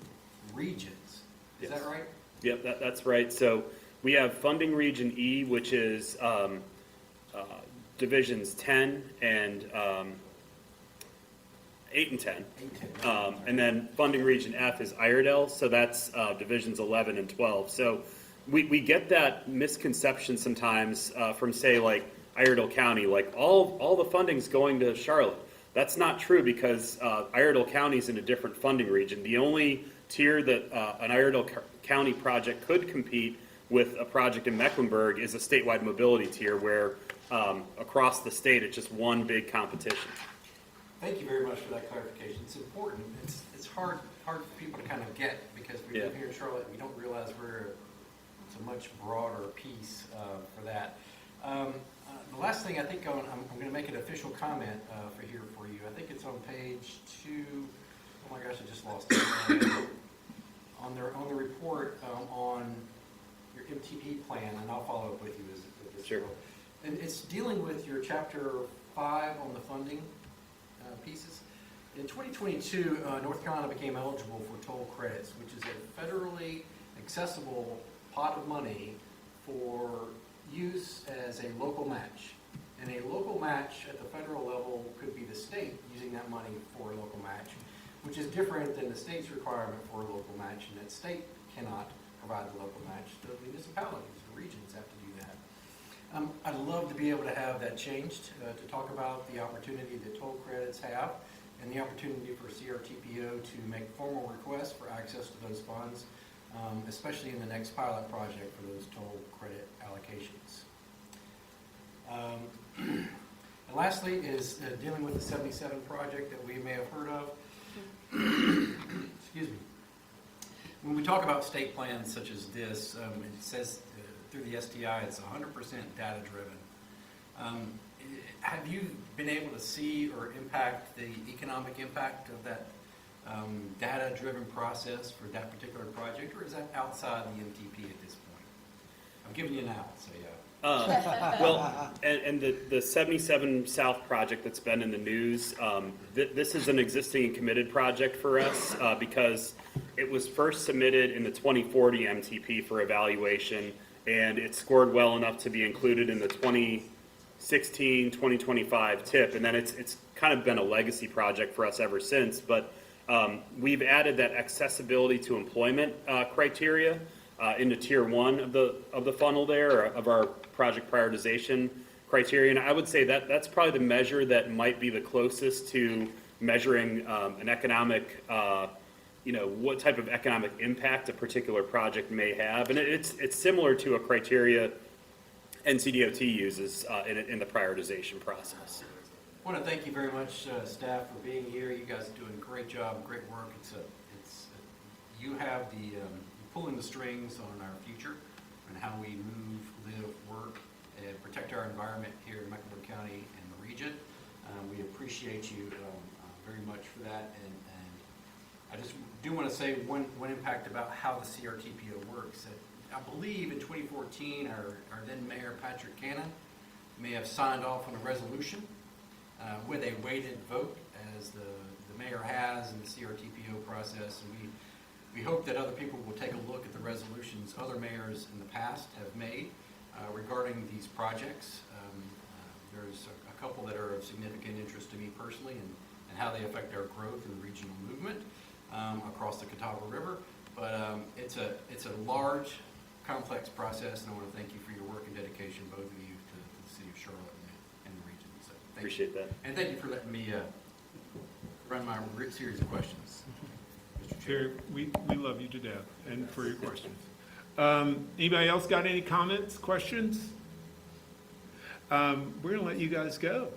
regions. Is that right? Yep, that's right. So we have Funding Region E, which is Divisions 10 and 8 and 10. And then Funding Region F is Iredell, so that's Divisions 11 and 12. So we get that misconception sometimes from, say, like Iredell County, like all the funding's going to Charlotte. That's not true because Iredell County is in a different funding region. The only tier that an Iredell County project could compete with a project in Mecklenburg is a statewide mobility tier where across the state it's just one big competition. Thank you very much for that clarification. It's important. It's hard for people to kind of get because we live here in Charlotte and we don't realize it's a much broader piece for that. The last thing I think I'm going to make an official comment for you. I think it's on page 2. Oh my gosh, I just lost it. on the report on your MTP plan, and I'll follow up with you with this. Sure. And it's dealing with your chapter 5 on the funding pieces. In 2022, North Carolina became eligible for toll credits, which is a federally accessible pot of money for use as a local match. And a local match at the federal level could be the state using that money for a local match, which is different than the state's requirement for a local match, and that state cannot provide the local match. The municipalities, the regions have to do that. I'd love to be able to have that changed, to talk about the opportunity that toll credits have and the opportunity for CRTPO to make formal requests for access to those funds, especially in the next pilot project for those toll credit allocations. And lastly is dealing with the 77 project that we may have heard of. Excuse me. When we talk about state plans such as this, it says through the STI it's 100% data driven. Have you been able to see or impact the economic impact of that data driven process for that particular project, or is that outside the MTP at this point? I'm giving you an out, so yeah. Well, and the 77 South project that's been in the news, this is an existing and committed project for us because it was first submitted in the 2040 MTP for evaluation, and it scored well enough to be included in the 2016-2025 TIP, and then it's kind of been a legacy project for us ever since. But we've added that accessibility to employment criteria into tier 1 of the funnel there, of our project prioritization criteria. And I would say that that's probably the measure that might be the closest to measuring an economic, what type of economic impact a particular project may have. And it's similar to a criteria NCDOT uses in the prioritization process. I want to thank you very much, staff, for being here. You guys are doing a great job, great work. You have the pulling the strings on our future and how we move, live, work, and protect our environment here in Mecklenburg County and the region. We appreciate you very much for that. And I just do want to say one impact about how the CRTPO works. I believe in 2014, our then Mayor Patrick Cannon may have signed off on a resolution with a weighted vote, as the mayor has in the CRTPO process. And we hope that other people will take a look at the resolutions other mayors in the past have made regarding these projects. There's a couple that are of significant interest to me personally and how they affect our growth and regional movement across the Catawba River. But it's a large, complex process, and I want to thank you for your work and dedication, both of you, to the city of Charlotte and the region. So Appreciate that. And thank you for letting me run my series of questions. Chair, we love you to death and for your questions. Anybody else got any comments, questions? We're gonna let you guys go.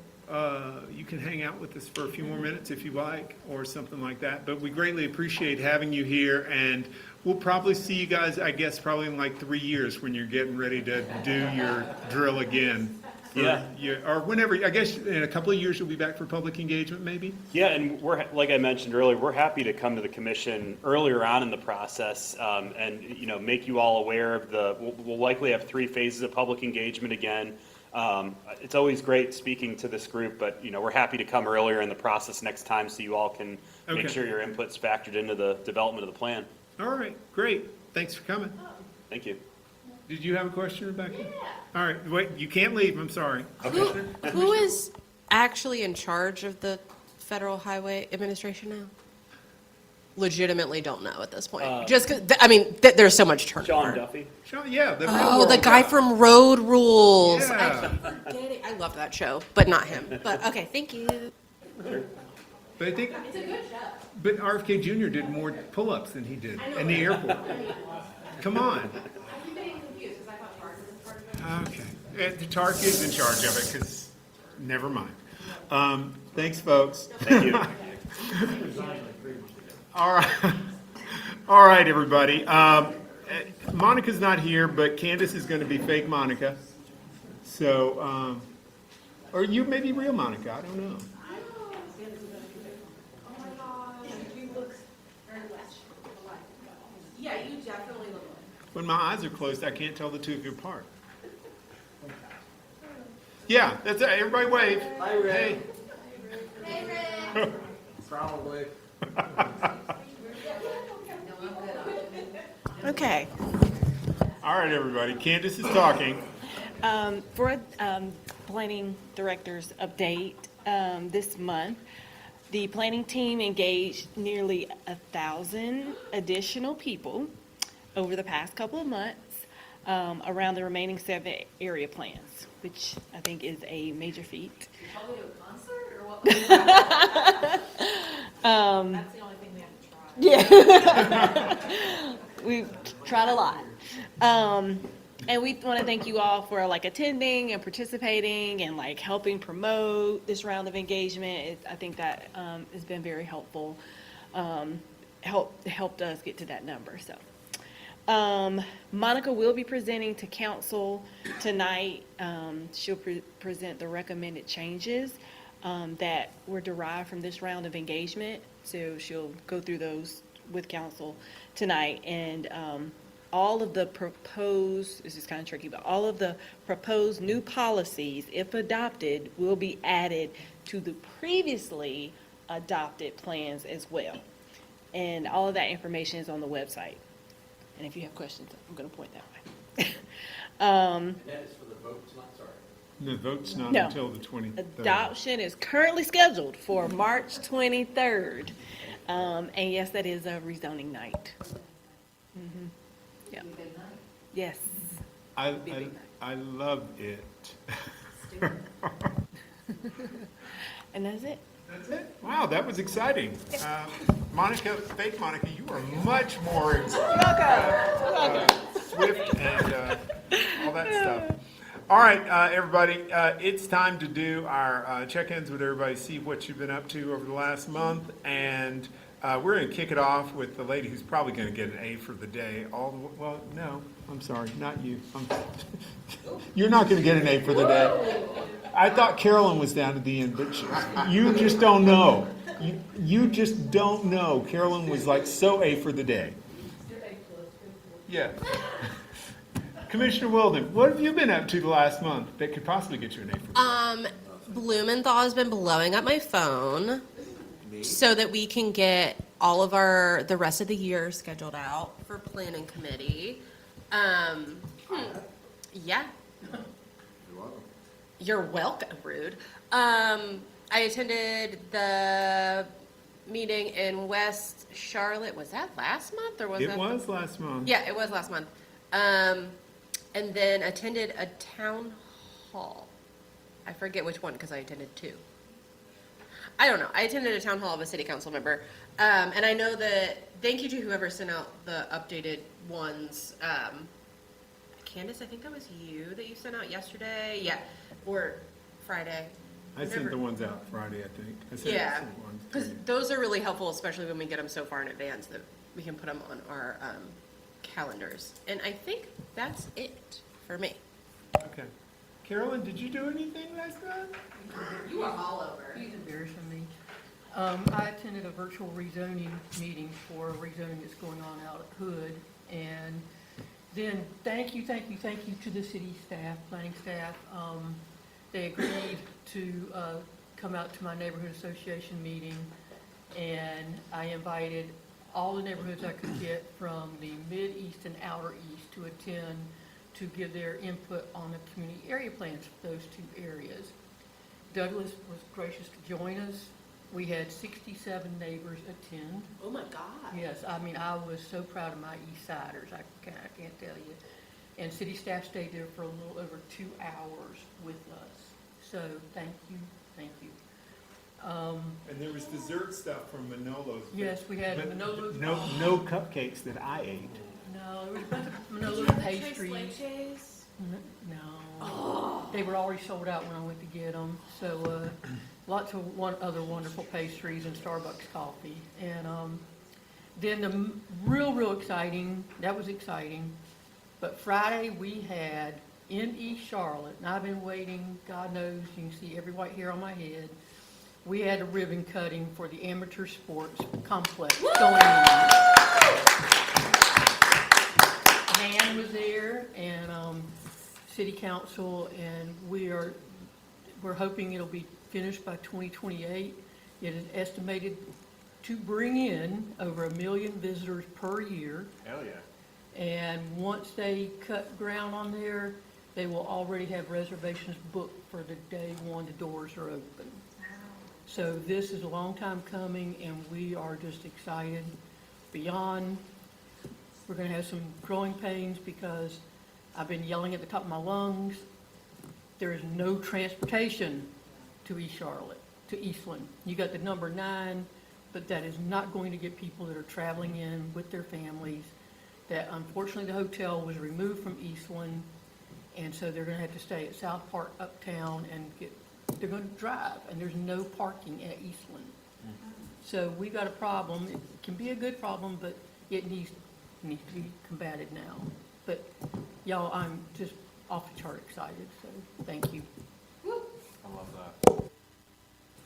You can hang out with us for a few more minutes if you like, or something like that, but we greatly appreciate having you here, and we'll probably see you guys, I guess, probably in like 3 years when you're getting ready to do your drill again. Yeah. Or whenever, I guess in a couple of years you'll be back for public engagement, maybe? Yeah, and we're, like I mentioned earlier, we're happy to come to the commission earlier on in the process, and, you know, make you all aware of we'll likely have 3 phases of public engagement again. It's always great speaking to this group, but, you know, we're happy to come earlier in the process next time so you all can make Okay. sure your input's factored into the development of the plan. All right, great. Thanks for coming. Thank you. Did you have a question, Rebecca? Yeah. All right, wait, you can't leave, I'm sorry. Who is actually in charge of the Federal Highway Administration now? Legitimately don't know at this point. Just 'cause, I mean, there's so much turnover. Sean Duffy? Sean, yeah. The real Oh, the world guy from Road Rules. Yeah. I love that show, but not him. But okay, thank you. But I think, It's a good show. but RFK Jr. did more pull-ups than he did in the airport. Come on. I'm getting confused because I thought Tark was part of it. Okay. The Tark is in charge of it, because, never mind. Thanks, folks. Thank you. All right. All right, everybody. Monica's not here, but Candace is going to be fake Monica. So, or you may be real Monica, I don't know. Yeah, you definitely look like. When my eyes are closed, I can't tell the two of you apart. Yeah, that's it. Everybody wave. Hi, Ray. Hey. Probably. Okay. All right, everybody. Candace is talking. For planning director's update, this month, the planning team engaged nearly 1,000 additional people over the past couple of months around the remaining 7 area plans, which I think is a major feat. Probably do a concert or what? That's the only thing we have to try. Yeah. We've tried a lot. And we want to thank you all for like attending and participating and like helping promote this round of engagement. I think that has been very helpful. Helped us get to that number. So, Monica will be presenting to council tonight. She'll present the recommended changes that were derived from this round of engagement. So she'll go through those with council tonight, and all of the proposed, this is kind of tricky, but all of the proposed new policies, if adopted, will be added to the previously adopted plans as well. And all of that information is on the website. And if you have questions, I'm going to point that way. And that is for the vote tonight, sorry. The vote's not No. until the 23rd. Adoption is currently scheduled for March 23rd. And yes, that is a rezoning night. Mm-hmm. Yeah. Yes. I love it. And that's it. That's it? Wow, that was exciting. Monica, fake Monica, you are much more swift and all that stuff. All right, everybody, it's time to do our check-ins with everybody, see what you've been up to over the last month, and we're going to kick it off with the lady who's probably going to get an A for the day. Well, no, I'm sorry, not you. You're not going to get an A for the day. I thought Carolyn was down at the end, but you just don't know. You just don't know. Carolyn was like so A for the day. Yeah. Commissioner Wilden, what have you been up to the last month that could possibly get you an A for the day? Blumenthal has been blowing up my phone so that we can get all of the rest of the year scheduled out for planning committee. Yeah. You're welcome, rude. I attended the meeting in West Charlotte. Was that last month or was that? It was last month. Yeah, it was last month. And then attended a town hall. I forget which one because I attended 2. I don't know. I attended a town hall of a city council member. And I know that, thank you to whoever sent out the updated ones. Candace, I think that was you that you sent out yesterday. Yeah. Or Friday. I sent the ones out Friday, I think. I sent Yeah. some ones to Because you. those are really helpful, especially when we get them so far in advance that we can put them on our calendars. And I think that's it for me. Okay. Carolyn, did you do anything last night? You were all over. He's embarrassing me. I attended a virtual rezoning meeting for a rezoning that's going on out at Hood. And then thank you to the city staff, planning staff. They agreed to come out to my neighborhood association meeting. And I invited all the neighborhoods I could get from the mid-east and outer east to attend to give their input on the community area plans for those two areas. Douglas was gracious to join us. We had 67 neighbors attend. Oh my God. Yes, I mean, I was so proud of my East Siders, I can't tell you. And city staff stayed there for a little over 2 hours with us. So thank you. And there was dessert stuff from Manolo's. Yes, we had Manolo's. No cupcakes that I ate. No, there was a bunch of Manolo's pastries. No, they were already sold out when I went to get them. So lots of other wonderful pastries and Starbucks coffee. And then the real exciting, that was exciting. But Friday we had in East Charlotte, and I've been waiting, God knows, you can see every white hair on my head. We had a ribbon cutting for the amateur sports complex going on. Dan was there and city council, and we're hoping it'll be finished by 2028. It is estimated to bring in over 1 million visitors per year. Hell yeah. And once they cut ground on there, they will already have reservations booked for the day one the doors are open. So this is a long time coming, and we are just excited beyond. We're going to have some growing pains because I've been yelling at the top of my lungs. There is no transportation to East Charlotte, to Eastland. You got the number 9, but that is not going to get people that are traveling in with their families. That unfortunately the hotel was removed from Eastland, and so they're going to have to stay at South Park Uptown and they're going to drive, and there's no parking at Eastland. So we've got a problem. It can be a good problem, but it needs to be combated now. But y'all, I'm just off the chart excited, so thank you. I love that.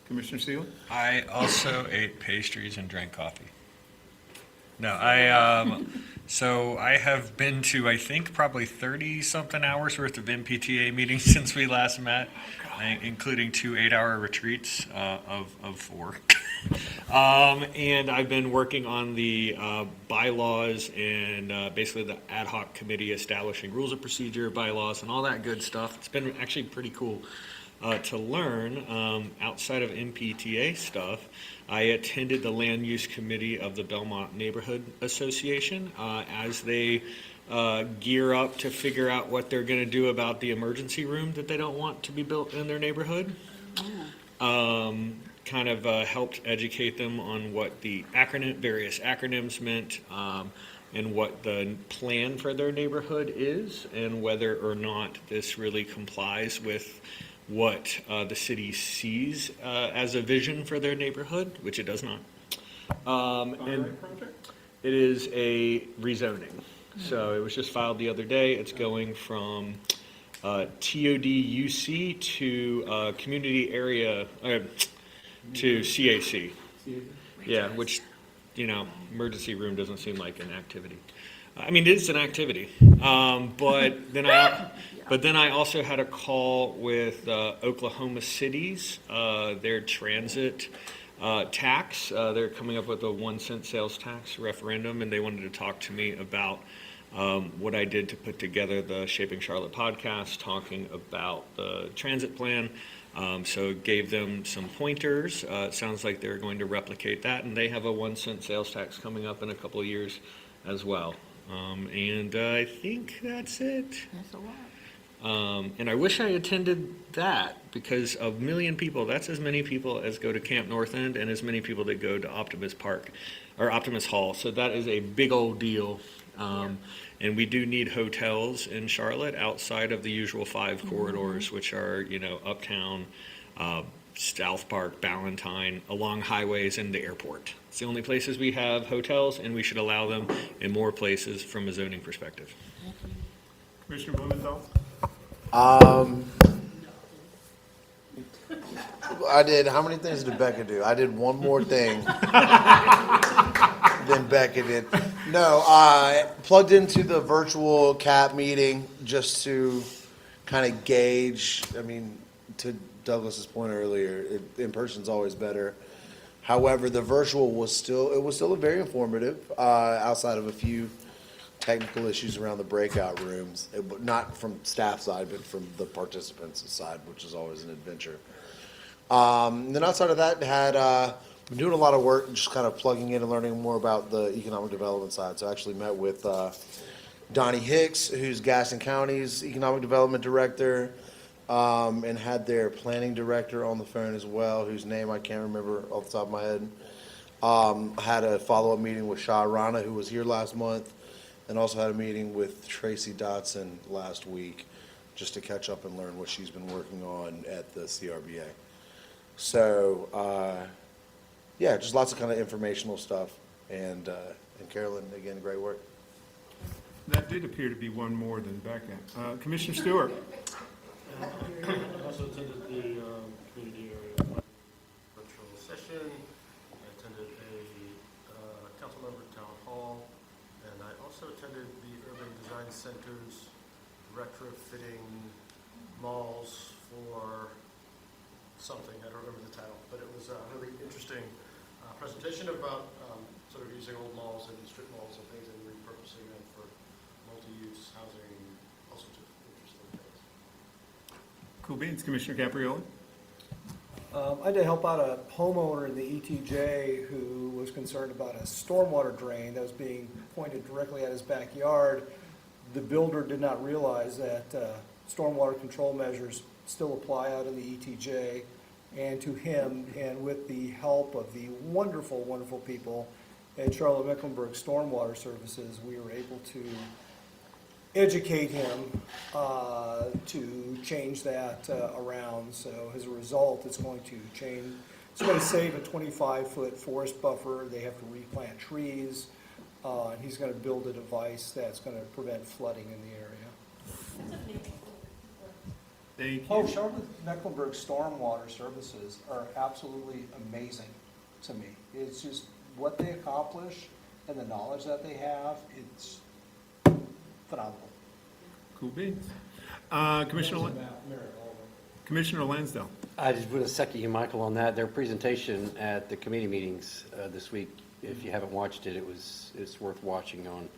Commissioner Sealy? I also ate pastries and drank coffee. No, so I have been to, I think, probably 30-something hours worth of MPTA meetings since we last met, including 2 8-hour retreats of 4. And I've been working on the bylaws and basically the ad hoc committee establishing rules of procedure, bylaws, and all that good stuff. It's been actually pretty cool to learn. Outside of MPTA stuff, I attended the land use committee of the Belmont Neighborhood Association as they gear up to figure out what they're going to do about the emergency room that they don't want to be built in their neighborhood. Kind of helped educate them on what the various acronyms meant, and what the plan for their neighborhood is, and whether or not this really complies with what the city sees as a vision for their neighborhood, which it does not. And it is a rezoning. So it was just filed the other day. It's going from TOD-UC to community area, to CAC. Yeah, which, emergency room doesn't seem like an activity. I mean, it's an activity. But then I also had a call with Oklahoma City's, their transit tax. They're coming up with a 1-cent sales tax referendum, and they wanted to talk to me about what I did to put together the Shaping Charlotte podcast, talking about the transit plan. So gave them some pointers. It sounds like they're going to replicate that, and they have a 1-cent sales tax coming up in a couple of years as well. And I think that's it. That's a And I wish I attended that because a million people, that's as many people as go to Camp North End and as many people that go to Optimus Park or Optimus Hall. So that is a big old deal. And we do need hotels in Charlotte outside of the usual 5 corridors, which are, you know, Uptown, South Park, Ballantyne, along highways and the airport. It's the only places we have hotels, and we should allow them in more places from a zoning perspective. Commissioner Blumenthal? I did, how many things did Becca do? I did one more thing than Becca did. No, I plugged into the virtual CAP meeting just to kind of gauge, I mean, to Douglas's point earlier, in person's always better. However, the virtual was still very informative, outside of a few technical issues around the breakout rooms, not from staff side, but from the participants' side, which is always an adventure. Then outside of that, been doing a lot of work, just kind of plugging in and learning more about the economic development side. So I actually met with Donnie Hicks, who's Gaston County's economic development director, and had their planning director on the phone as well, whose name I can't remember off the top of my head. I had a follow-up meeting with Shah Rana, who was here last month, and also had a meeting with Tracy Dotson last week, just to catch up and learn what she's been working on at the CRBA. So, yeah, just lots of kind of informational stuff. And Carolyn, again, great work. That did appear to be one more than Becca. Commissioner Stewart? I also attended the community area virtual session. I attended a council member town hall, and I also attended the Urban Design Center's retrofitting malls for something, I don't remember the title, but it was a really interesting presentation about sort of using old malls and strip malls and things and repurposing them for multi-use housing, all sorts of interesting things. Cool beans. Commissioner Caprioli? I did help out a homeowner in the ETJ who was concerned about a stormwater drain that was being pointed directly at his backyard. The builder did not realize that stormwater control measures still apply out in the ETJ, and to him, and with the help of the wonderful, wonderful people at Charlotte-Mecklenburg Stormwater Services, we were able to educate him to change that around. So as a result, it's going to save a 25-foot forest buffer. They have to replant trees. And he's going to build a device that's going to prevent flooding in the area. Thank you. Oh, Charlotte-Mecklenburg Stormwater Services are absolutely amazing to me. It's just what they accomplish and the knowledge that they have, it's phenomenal. Cool beans. Commissioner Lansdale? I just want to second you, Michael, on that. Their presentation at the committee meetings this week, if you haven't watched it, it's worth watching on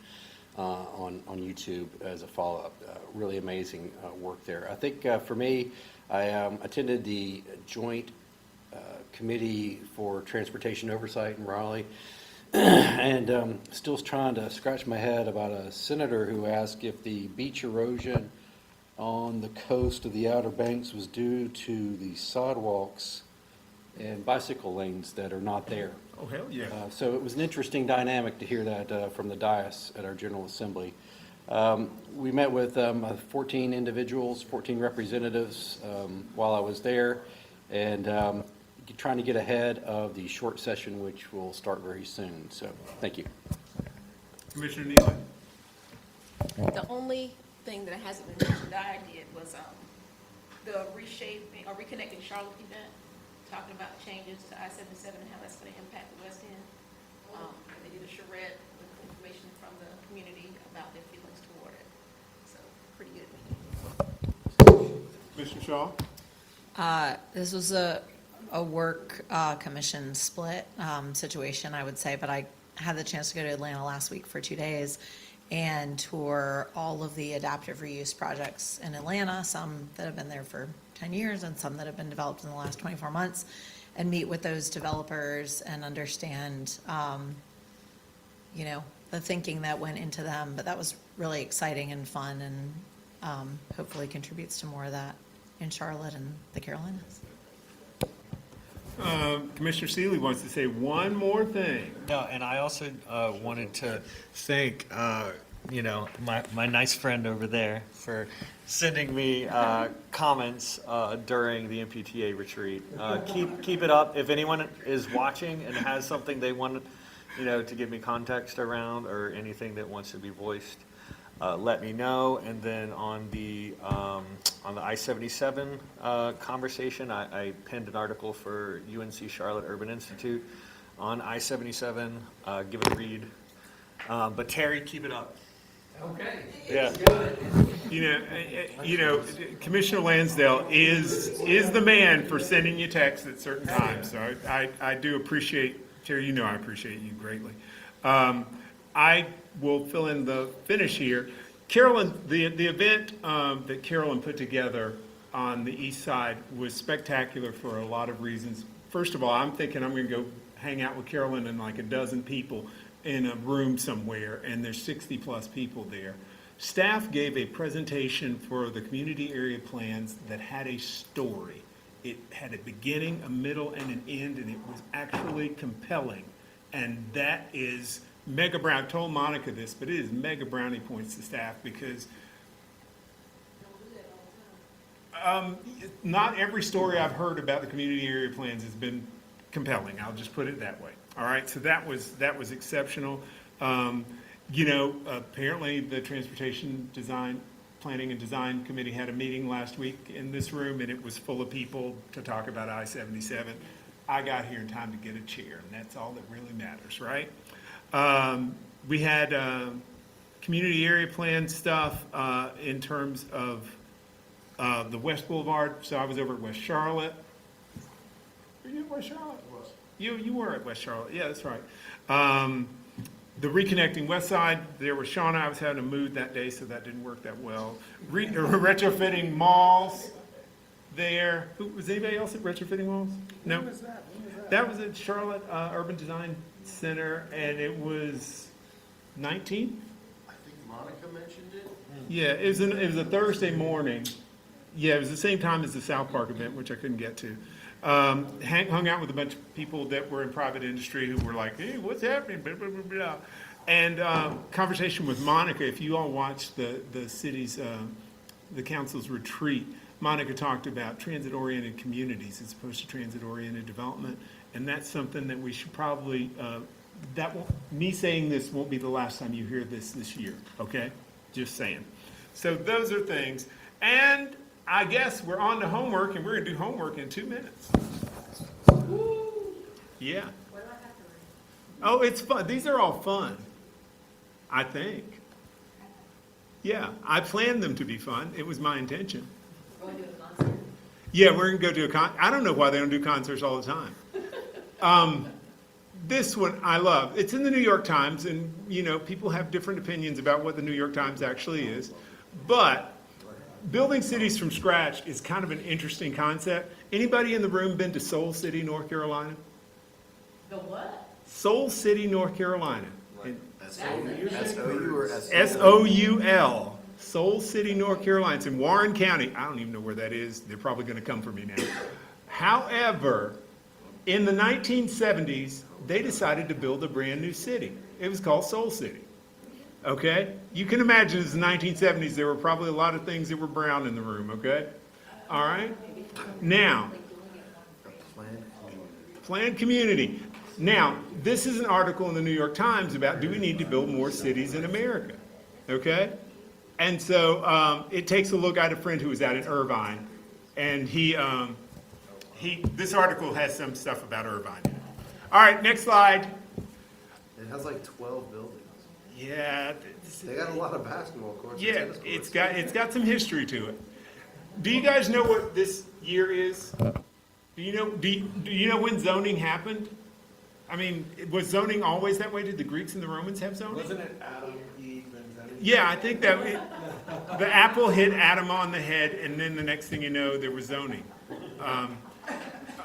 YouTube as a follow-up. Really amazing work there. I think for me, I attended the joint committee for transportation oversight in Raleigh, and still trying to scratch my head about a senator who asked if the beach erosion on the coast of the Outer Banks was due to the sidewalks and bicycle lanes that are not there. Oh, hell yeah. So it was an interesting dynamic to hear that from the dais at our General Assembly. We met with 14 individuals, 14 representatives while I was there, and trying to get ahead of the short session, which will start very soon. So, thank you. Commissioner Neely? The only thing that hasn't been mentioned that I did was the reshaping or reconnecting Charlotte event, talking about changes to I-77 and how that's going to impact the West End. They did a charrette with information from the community about their feelings toward it. So, pretty good. Commissioner Shaw? This was a work commission split situation, I would say, but I had the chance to go to Atlanta last week for 2 days and tour all of the adaptive reuse projects in Atlanta, some that have been there for 10 years and some that have been developed in the last 24 months, and meet with those developers and understand, the thinking that went into them. But that was really exciting and fun, and hopefully contributes to more of that in Charlotte and the Carolinas. Commissioner Seeley wants to say one more thing. No, and I also wanted to thank, my nice friend over there for sending me comments during the MPTA retreat. Keep it up. If anyone is watching and has something they want, to give me context around or anything that wants to be voiced, let me know. And then on the I-77 conversation, I penned an article for UNC Charlotte Urban Institute on I-77. Give it a read. But Terry, keep it up. Okay. Yeah. Commissioner Lansdale is the man for sending you texts at certain times. So I do appreciate, Terry, I appreciate you greatly. I will fill in the finish here. Carolyn, the event that Carolyn put together on the east side was spectacular for a lot of reasons. First of all, I'm thinking I'm going to go hang out with Carolyn and like a dozen people in a room somewhere, and there's 60 plus people there. Staff gave a presentation for the community area plans that had a story. It had a beginning, a middle, and an end, and it was actually compelling. And that is mega brown. I told Monica this, but it is mega brownie points to staff because not every story I've heard about the community area plans has been compelling. I'll just put it that way. All right, so that was exceptional. Apparently the Transportation Planning and Design Committee had a meeting last week in this room, and it was full of people to talk about I-77. I got here in time to get a chair, and that's all that really matters, right? We had community area plan stuff in terms of the West Boulevard. So I was over at West Charlotte. Were you at West Charlotte? You were at West Charlotte. Yeah, that's right. The Reconnecting West Side, there was Shauna. I was having a mood that day, so that didn't work that well. Retrofitting malls there. Was anybody else at retrofitting malls? No. When was that? That was at Charlotte Urban Design Center, and it was 19th? I think Monica mentioned it. Yeah, it was a Thursday morning. Yeah, it was the same time as the South Park event, which I couldn't get to. Hung out with a bunch of people that were in private industry who were like, hey, what's happening? Blah, blah, blah, blah. And conversation with Monica. If you all watched the city's, the council's retreat, Monica talked about transit-oriented communities as opposed to transit-oriented development. And that's something that we should probably, me saying this won't be the last time you hear this year, okay? Just saying. So those are things. And I guess we're on to homework, and we're going to do homework in 2 minutes. Yeah. Oh, it's fun. These are all fun, I think. Yeah, I planned them to be fun. It was my intention. Yeah, we're going to go do a concert. I don't know why they don't do concerts all the time. This one I love. It's in the New York Times, and, people have different opinions about what the New York Times actually is. But building cities from scratch is kind of an interesting concept. Anybody in the room been to Soul City, North Carolina? The what? Soul City, North Carolina. S-O-U or S-O-U-L. Soul City, North Carolina. It's in Warren County. I don't even know where that is. They're probably going to come for me now. However, in the 1970s, they decided to build a brand new city. It was called Soul City. Okay? You can imagine it's the 1970s. There were probably a lot of things that were brown in the room, okay? All right? Now, planned community. Now, this is an article in the New York Times about do we need to build more cities in America? Okay? And so it takes a look. I had a friend who was out in Irvine, and this article has some stuff about Irvine. All right, next slide. It has like 12 buildings. Yeah. They got a lot of basketball courts. Yeah, it's got some history to it. Do you guys know what this year is? Do you know when zoning happened? I mean, was zoning always that way? Did the Greeks and the Romans have zoning? Wasn't it Adam, Eve, and then? Yeah, I think that the apple hit Adam on the head, and then the next thing you know, there was zoning,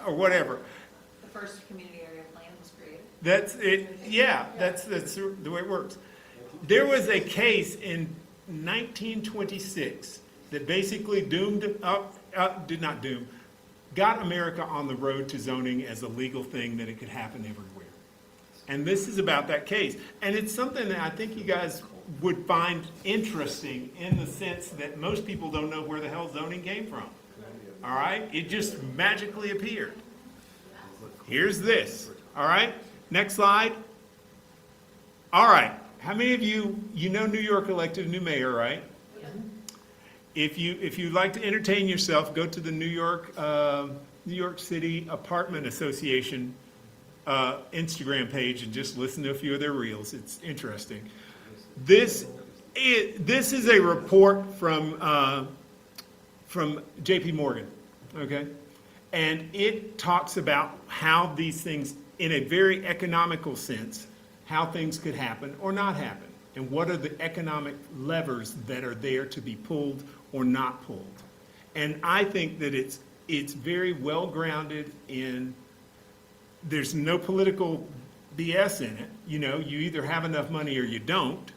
or whatever. The first community area plan was created. That's it. Yeah, that's the way it works. There was a case in 1926 that basically got America on the road to zoning as a legal thing that it could happen everywhere. And this is about that case. And it's something that I think you guys would find interesting in the sense that most people don't know where the hell zoning came from. All right? It just magically appeared. Here's this. All right? Next slide. All right. How many of you know New York elected a new mayor, right? If you'd like to entertain yourself, go to the New York City Apartment Association Instagram page and just listen to a few of their reels. It's interesting. This is a report from J.P. Morgan, okay? And it talks about how these things, in a very economical sense, how things could happen or not happen, and what are the economic levers that are there to be pulled or not pulled. And I think that it's very well grounded in, there's no political BS in it. You know, you either have enough money or you don't.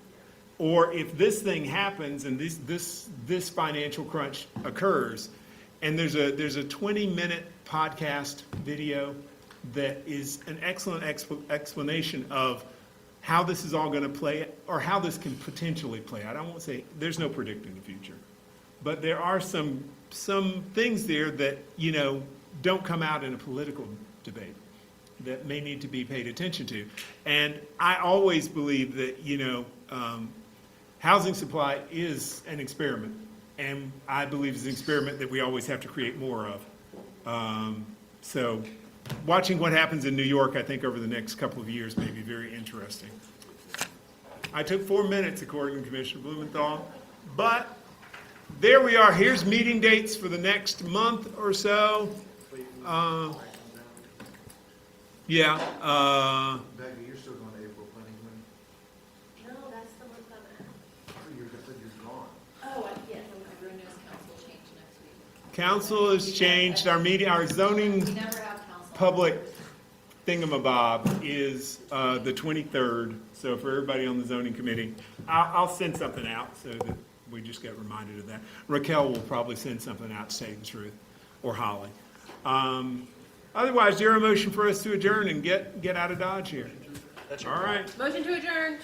Or if this thing happens and this financial crunch occurs, and there's a 20-minute podcast video that is an excellent explanation of how this is all going to play, or how this can potentially play out. I won't say there's no predicting the future, but there are some things there that, you know, don't come out in a political debate that may need to be paid attention to. And I always believe that, you know, housing supply is an experiment, and I believe it's an experiment that we always have to create more of. So watching what happens in New York, I think, over the next couple of years may be very interesting. I took 4 minutes, according to Commissioner Blumenthal, but there we are. Here's meeting dates for the next month or so. Yeah. Becky, you're still going to April planning committee? No, that's the month I'm at. You're gone. Oh, yes, I'm going to council change next week. Council has changed. Our zoning We never have council. public thingamabob is the 23rd. So for everybody on the zoning committee, I'll send something out so that we just get reminded of that. Raquel will probably send something out to tell you the truth, or Holly. Otherwise, is there a motion for us to adjourn and get out of Dodge here? All right. Motion to adjourn.